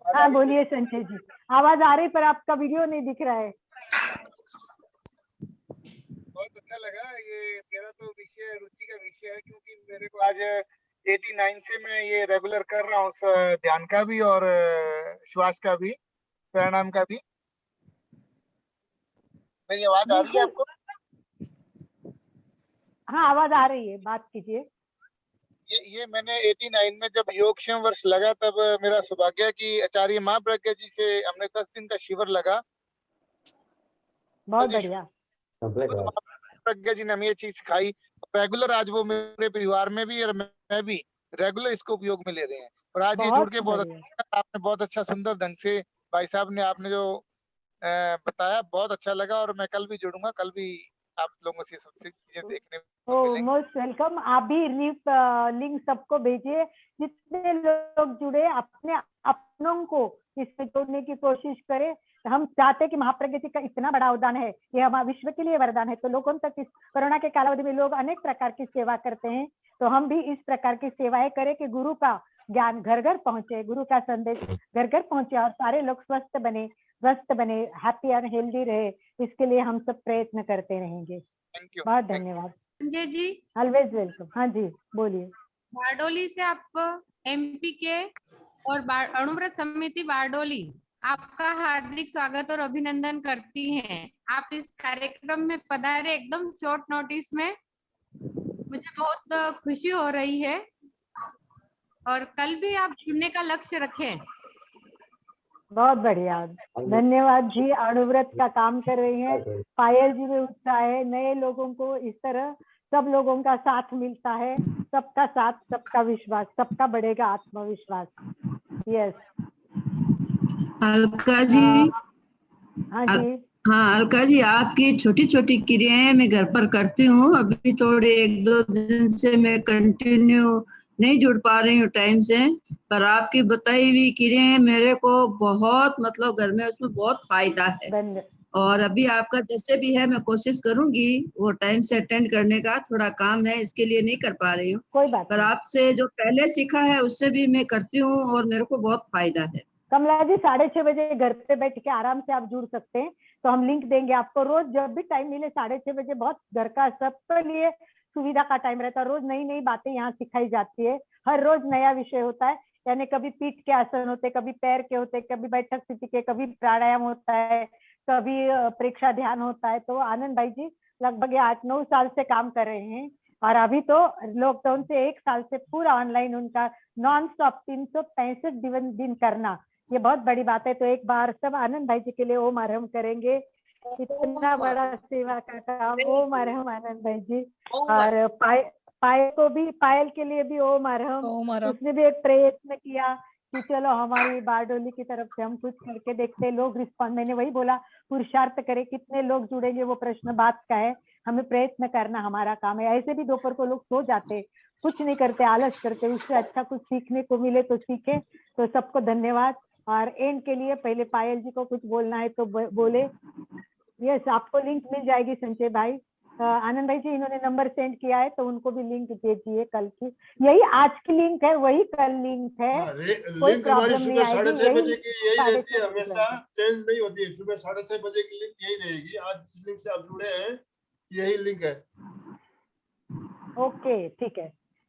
हाँ बोलिए संजय जी, आवाज आ रही पर आपका वीडियो नहीं दिख रहा है। बहुत अच्छा लगा, ये मेरा तो विषय रुचि का विषय है, क्योंकि मेरे को आज 89 से मैं ये रेगुलर कर रहा हूँ, ध्यान का भी और श्वास का भी, प्राणायाम का भी। मेरी आवाज आ रही है आपको? हाँ आवाज आ रही है, बात कीजिए। ये मैंने 89 में जब योगक्षेम वर्ष लगा तब मेरा सौभाग्य कि आचार्य महाप्रज्ञा जी से हमने 10 दिन का शिविर लगा। बहुत बढ़िया। प्रज्ञा जी ने हमें ये चीज सिखाई। रेगुलर आज वो मेरे परिवार में भी और मैं भी रेगुलर इसको उपयोग में ले रहे हैं। और आज ये जुड़ के बहुत अच्छा, आपने बहुत अच्छा सुंदर ढंग से भाई साहब ने आपने जो बताया, बहुत अच्छा लगा। और मैं कल भी जुड़ूंगा, कल भी आप लोगों से सब चीजें देखने को मिलेंगी। Most welcome. आप भी लिंक सबको भेजिए, जितने लोग जुड़े अपने अपनों को इसमें जोड़ने की कोशिश करें। हम चाहते हैं कि महाप्रज्ञा का इतना बड़ा अवदान है, ये हमारे विश्व के लिए वरदान है। तो लोगों तक इस कोरोना के कालावधि में लोग अनेक प्रकार की सेवा करते हैं, तो हम भी इस प्रकार की सेवाएं करें कि गुरु का ज्ञान घर घर पहुंचे, गुरु का संदेश घर घर पहुंचे और सारे लोग स्वस्थ बने, हैप्पी और हेल्दी रहे। इसके लिए हम सब प्रयत्न करते रहेंगे। बहुत धन्यवाद संजय जी। Always welcome. हाँ जी बोलिए। बारडोली से आपको MP के और अणुव्रत समिति बारडोली आपका हार्दिक स्वागत और अभिनंदन करती हैं। आप इस कार्यक्रम में पधारे एकदम शॉर्ट नोटिस में, मुझे बहुत खुशी हो रही है। और कल भी आप जुड़ने का लक्ष्य रखें। बहुत बढ़िया, धन्यवाद जी। अणुव्रत का काम कर रही हैं, पायल जी में उत्साह है, नए लोगों को इस तरह सब लोगों का साथ मिलता है, सबका साथ, सबका विश्वास, सबका बढ़ेगा आत्मविश्वास। यस अलका जी। हाँ जी। हाँ अलका जी, आपकी छोटी छोटी क्रियाएं मैं घर पर करती हूँ। अभी थोड़े 1-2 दिन से मैं कंटिन्यू नहीं जुड़ पा रही हूँ टाइम से, पर आपकी बताई हुई क्रियाएं मेरे को बहुत मतलब घर में उसमें बहुत फायदा है। और अभी आपका जैसे भी है मैं कोशिश करूंगी वो टाइम से अटेंड करने का। थोड़ा काम है इसके लिए नहीं कर पा रही हूँ, कोई बात पर आपसे जो पहले सीखा है उससे भी मैं करती हूँ और मेरे को बहुत फायदा है। कमला जी 6:30 बजे घर पे बैठ के आराम से आप जुड़ सकते हैं, तो हम लिंक देंगे आपको। रोज जब भी टाइम मिले 6:30 बजे, बहुत घर का सबके लिए सुविधा का टाइम रहता है। रोज नई नई बातें यहाँ सिखाई जाती है, हर रोज नया विषय होता है। यानी कभी पीठ के आसन होते, कभी पैर के होते, कभी बैठक स्थिति के, कभी प्राणायाम होता है, कभी प्रेक्षा ध्यान होता है। तो आनंद भाई जी लगभग 8-9 साल से काम कर रहे हैं, और अभी तो लॉकडाउन से 1 साल से पूरा ऑनलाइन उनका नॉन स्टॉप 365 दिन करना, ये बहुत बड़ी बात है। तो एक बार सब आनंद भाई जी के लिए ओम आरहम करेंगे। इतना बड़ा सेवा का काम, ओम आरहम आनंद भाई जी। और पायल को भी, पायल के लिए भी ओम आरहम। उसने भी एक प्रयत्न किया कि चलो हमारी बारडोली की तरफ से हम कुछ करके देखते, लोग रिस्पॉन्ड, मैंने वही बोला पुरुषार्थ करे, कितने लोग जुड़ेंगे वो प्रश्न बात का है, हमें प्रयत्न करना हमारा काम है। ऐसे भी दोपहर को लोग सो जाते, कुछ नहीं करते, आलस करते, उससे अच्छा कुछ सीखने को मिले तो सीखे। तो सबको धन्यवाद। और एंड के लिए पहले पायल जी को कुछ बोलना है तो बोले। यस, आपको लिंक मिल जाएगी संजय भाई। आनंद भाई जी इन्होंने नंबर सेंड किया है तो उनको भी लिंक भेजिए कल की। यही आज की लिंक है, वही कल लिंक है। कोई प्रॉब्लम नहीं आएगी। 6:30 बजे की यही रहती है, हमेशा चेंज नहीं होती है। सुबह 6:30 बजे की लिंक यही रहेगी। आज जिस लिंक से आप जुड़े हैं यही लिंक है। ओके ठीक है,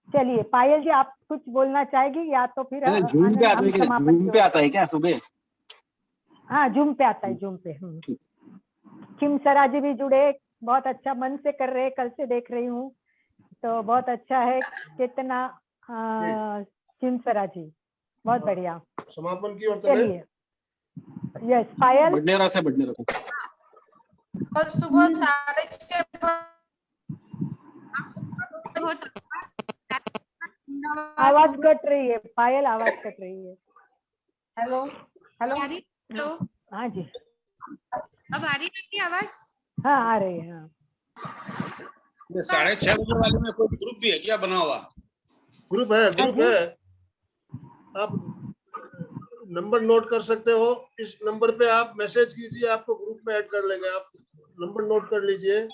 चलिए पायल जी आप कुछ बोलना चाहेगी या तो फिर जूम पे आता है क्या सुबह? हाँ जूम पे आता है, जूम पे। खिमसरा जी भी जुड़े, बहुत अच्छा मन से कर रहे, कल से देख रही हूँ तो बहुत अच्छा है। कितना खिमसरा जी, बहुत बढ़िया। समापन की ओर चलिए। यस पायल। बडनेरा से कल सुबह 6:30 आवाज कट रही है पायल, आवाज कट रही है। Hello hello hello. हाँ जी, अब आ रही है आपकी आवाज? हाँ आ रही है। हाँ 6:30 बजे वाले में कोई ग्रुप भी है क्या बना हुआ? ग्रुप है। आप नंबर नोट कर सकते हो, इस नंबर पे आप मैसेज कीजिए, आपको ग्रुप में ऐड कर लेंगे। आप नंबर नोट कर लीजिए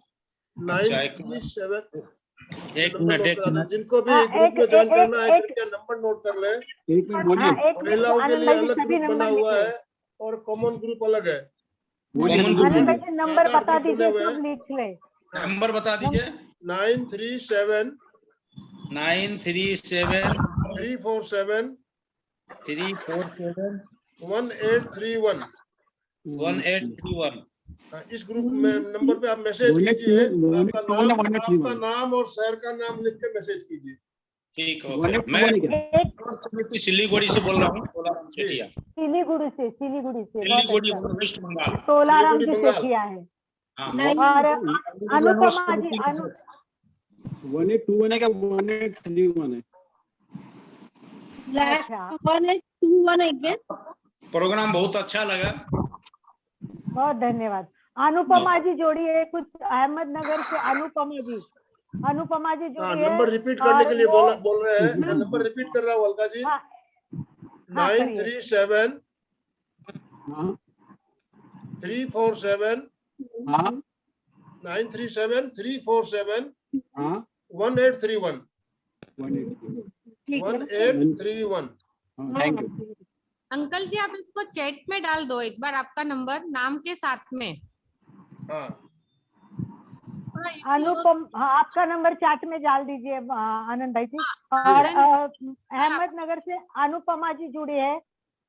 937। एक मिनट जिनको भी ग्रुप में ज्वाइन करना है कृपया नंबर नोट कर ले। महिलाओं के लिए अलग ग्रुप बना हुआ है और कॉमन ग्रुप अलग है। नंबर बता दीजिए, सब लिख ले। नंबर बता दीजिए। 937 347 1831 1831। इस ग्रुप में नंबर पे आप मैसेज कीजिए, आपका नाम और शहर का नाम लिख के मैसेज कीजिए। ठीक है, मैं सिलीगुड़ी से बोल रहा हूँ। सिलीगुड़ी से वेस्ट बंगाल। सोलाराम जी सेठिया है। और अनुपमा जी 1821 है क्या 1831 है? लास्ट 121 है क्या? प्रोग्राम बहुत अच्छा लगा। बहुत धन्यवाद। अनुपमा जी जोड़ी है कुछ अहमदनगर से। अनुपमा जी जोड़ी है। नंबर रिपीट करने के लिए बोल रहे हैं। मैं नंबर रिपीट कर रहा हूँ Alka ji. 937 347 937 347 1831 1831। Thank you. Uncle जी आप इसको चैट में डाल दो एक बार, आपका नंबर नाम के साथ में। हाँ अनुपम, हाँ आपका नंबर चैट में डाल दीजिए आनंद भाई जी। और अहमदनगर से अनुपमा जी जुड़ी है।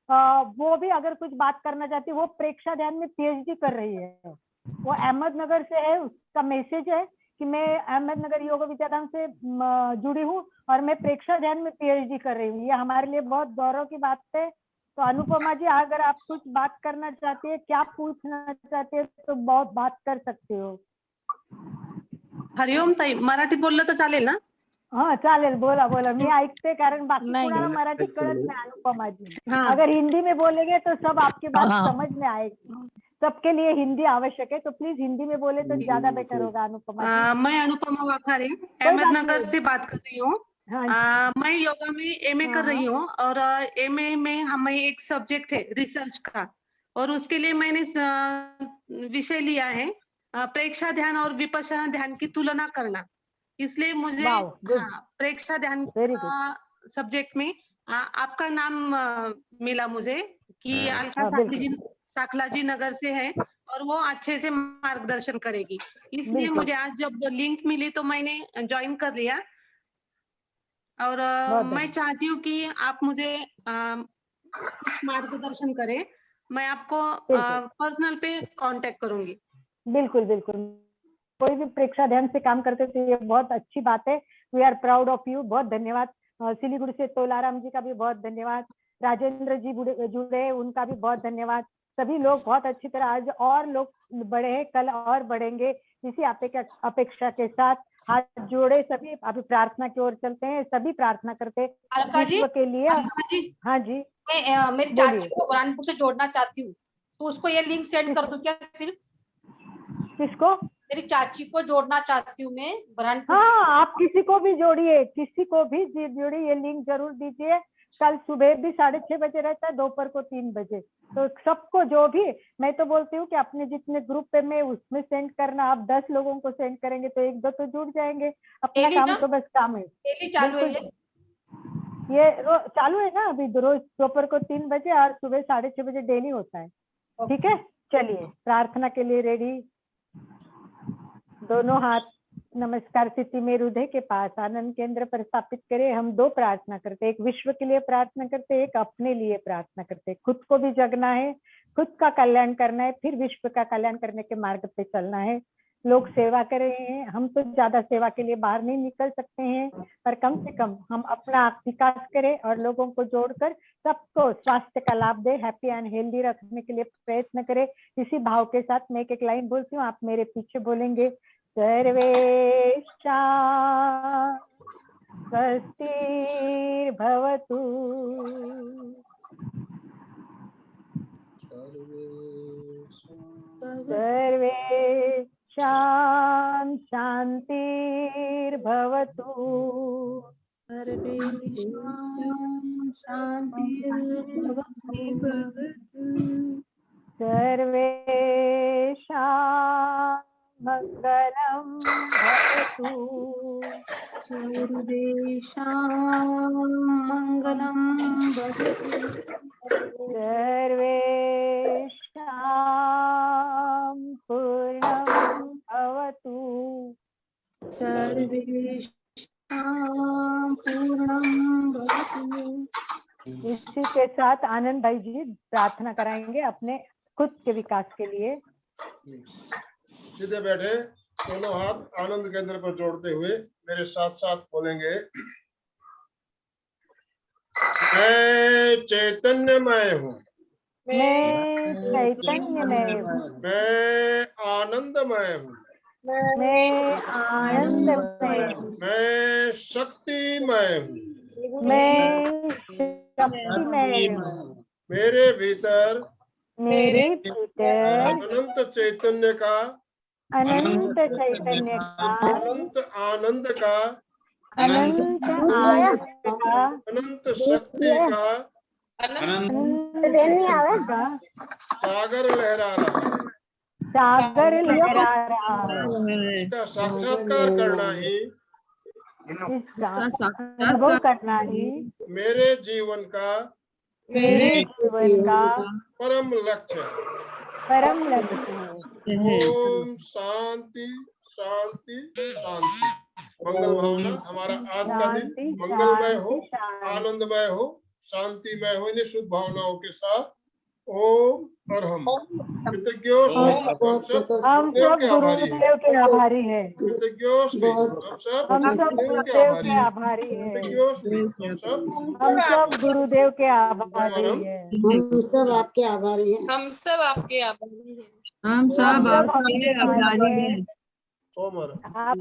वो भी अगर कुछ बात करना चाहती है। वो प्रेक्षा ध्यान में पीएचडी कर रही है। वो अहमदनगर से है। उसका मैसेज है कि मैं अहमदनगर योग विद्याधाम से जुड़ी हूँ और मैं प्रेक्षा ध्यान में पीएचडी कर रही हूँ। ये हमारे लिए बहुत गौरव की बात है। तो अनुपमा जी अगर आप कुछ बात करना चाहती है, क्या पूछना चाहते हैं, तो बहुत बात कर सकते हो। हरिओम ताई, मराठीत बोललं तर चालेल ना? हाँ चालेल, बोला मी ऐकते, कारण बाकी कोणाला मराठी कळत नाही अनुपमा जी। अगर हिंदी में बोलेंगे तो सब आपकी बात समझ में आएगी। सबके लिए हिंदी आवश्यक है, तो प्लीज हिंदी में बोले तो ज्यादा बेटर होगा अनुपमा जी। मैं अनुपमा वाखारे अहमदनगर से बात कर रही हूँ। मैं योगा में एमए कर रही हूँ और एमए में हमें एक सब्जेक्ट है रिसर्च का, और उसके लिए मैंने विषय लिया है प्रेक्षा ध्यान और विपश्यना ध्यान की तुलना करना। इसलिए मुझे प्रेक्षा ध्यान का सब्जेक्ट में आपका नाम मिला मुझे कि अलका साखला जी नगर से है और वो अच्छे से मार्गदर्शन करेगी। इसलिए मुझे आज जब लिंक मिली तो मैंने ज्वाइन कर लिया। और मैं चाहती हूँ कि आप मुझे मार्गदर्शन करें। मैं आपको पर्सनल पे कांटेक्ट करूंगी। बिल्कुल बिल्कुल। कोई भी प्रेक्षा ध्यान से काम करते तो ये बहुत अच्छी बात है। We are proud of you. बहुत धन्यवाद। सिलीगुड़ी से तोलाराम जी का भी बहुत धन्यवाद। राजेंद्र जी जुड़े, उनका भी बहुत धन्यवाद। सभी लोग बहुत अच्छी तरह, आज और लोग बढ़े हैं, कल और बढ़ेंगे। इसी अपेक्षा के साथ हाथ जोड़े सभी अभी प्रार्थना की ओर चलते हैं। सभी प्रार्थना करते हैं विश्व के लिए। हाँ जी, मैं मेरी चाची को बुरहानपुर से जोड़ना चाहती हूँ, तो उसको ये लिंक सेंड कर दूं क्या? सिर्फ किसको? मेरी चाची को जोड़ना चाहती हूँ मैं बुरहानपुर। हाँ, आप किसी को भी जोड़िए, किसी को भी जोड़िए, ये लिंक जरूर दीजिए। कल सुबह भी 6:30 बजे रहता है, दोपहर को 3 बजे। तो सबको, जो भी, मैं तो बोलती हूँ कि अपने जितने ग्रुप पे में उसमें सेंड करना। आप 10 लोगों को सेंड करेंगे तो 1-2 तो जुड़ जाएंगे। अपना काम तो बस काम है। चालू है ये चालू है ना अभी, रोज दोपहर को 3 बजे और सुबह 6:30 बजे डेली होता है। ठीक है, चलिए प्रार्थना के लिए रेडी। दोनों हाथ नमस्कार स्थिति में हृदय के पास आनंद केंद्र पर स्थापित करें। हम 2 प्रार्थना करते, एक विश्व के लिए प्रार्थना करते, एक अपने लिए प्रार्थना करते। खुद को भी जगना है, खुद का कल्याण करना है, फिर विश्व का कल्याण करने के मार्ग पे चलना है। लोग सेवा कर रहे हैं, हम तो ज्यादा सेवा के लिए बाहर नहीं निकल सकते हैं, पर कम से कम हम अपना विकास करें और लोगों को जोड़कर सबको स्वास्थ्य का लाभ दे, हैप्पी एंड हेल्दी रखने के लिए प्रयत्न करें। इसी भाव के साथ मैं एक लाइन बोलती हूँ, आप मेरे पीछे बोलेंगे। सर्वेषां स्वस्तिर्भवतु, सर्वेषां शान्तिर्भवतु, सर्वेषां मंगलम भवतु, सर्वेषां मंगलम भवतु, सर्वेषां पूर्णं भवतु, सर्वेषां पूर्णं भवतु। इसी के साथ आनंद भाई जी प्रार्थना कराएंगे अपने खुद के विकास के लिए। सीधे बैठे, दोनों हाथ आनंद केंद्र पर जोड़ते हुए मेरे साथ साथ बोलेंगे। मैं चैतन्यमय हूँ, मैं मैं चैतन्यमय हूँ। मैं आनंदमय हूँ। मैं आनंदमय हूँ। मैं शक्तिमय हूँ। मैं शक्तिमय हूँ। मेरे भीतर अनंत चैतन्य का, अनंत चैतन्य का, अनंत आनंद का, अनंत आनंद का, अनंत शक्ति का सागर लहरा रहा है। सागर लहरा रहा है। इसका साक्षात्कार करना ही, इसका अनुभव करना ही मेरे जीवन का परम लक्ष्य है। परम लक्ष्य है। ओम शांति शांति शांति। मंगल भावना। हमारा आज का दिन मंगलमय हो, आनंदमय हो, शांतिमय हो। इन्हीं शुभ भावनाओं के साथ ओम और हम कृतज्ञों से हम सब गुरुदेव के आभारी हैं। आभारी है। कृतज्ञों से हम सब गुरुदेव के आभारी हैं। कृतज्ञों से हम सब गुरुदेव के आभारी हैं। हम सब आपके आभारी हैं। हम सब आपके आभारी हैं। हम सब आपके आभारी हैं। ओम। आप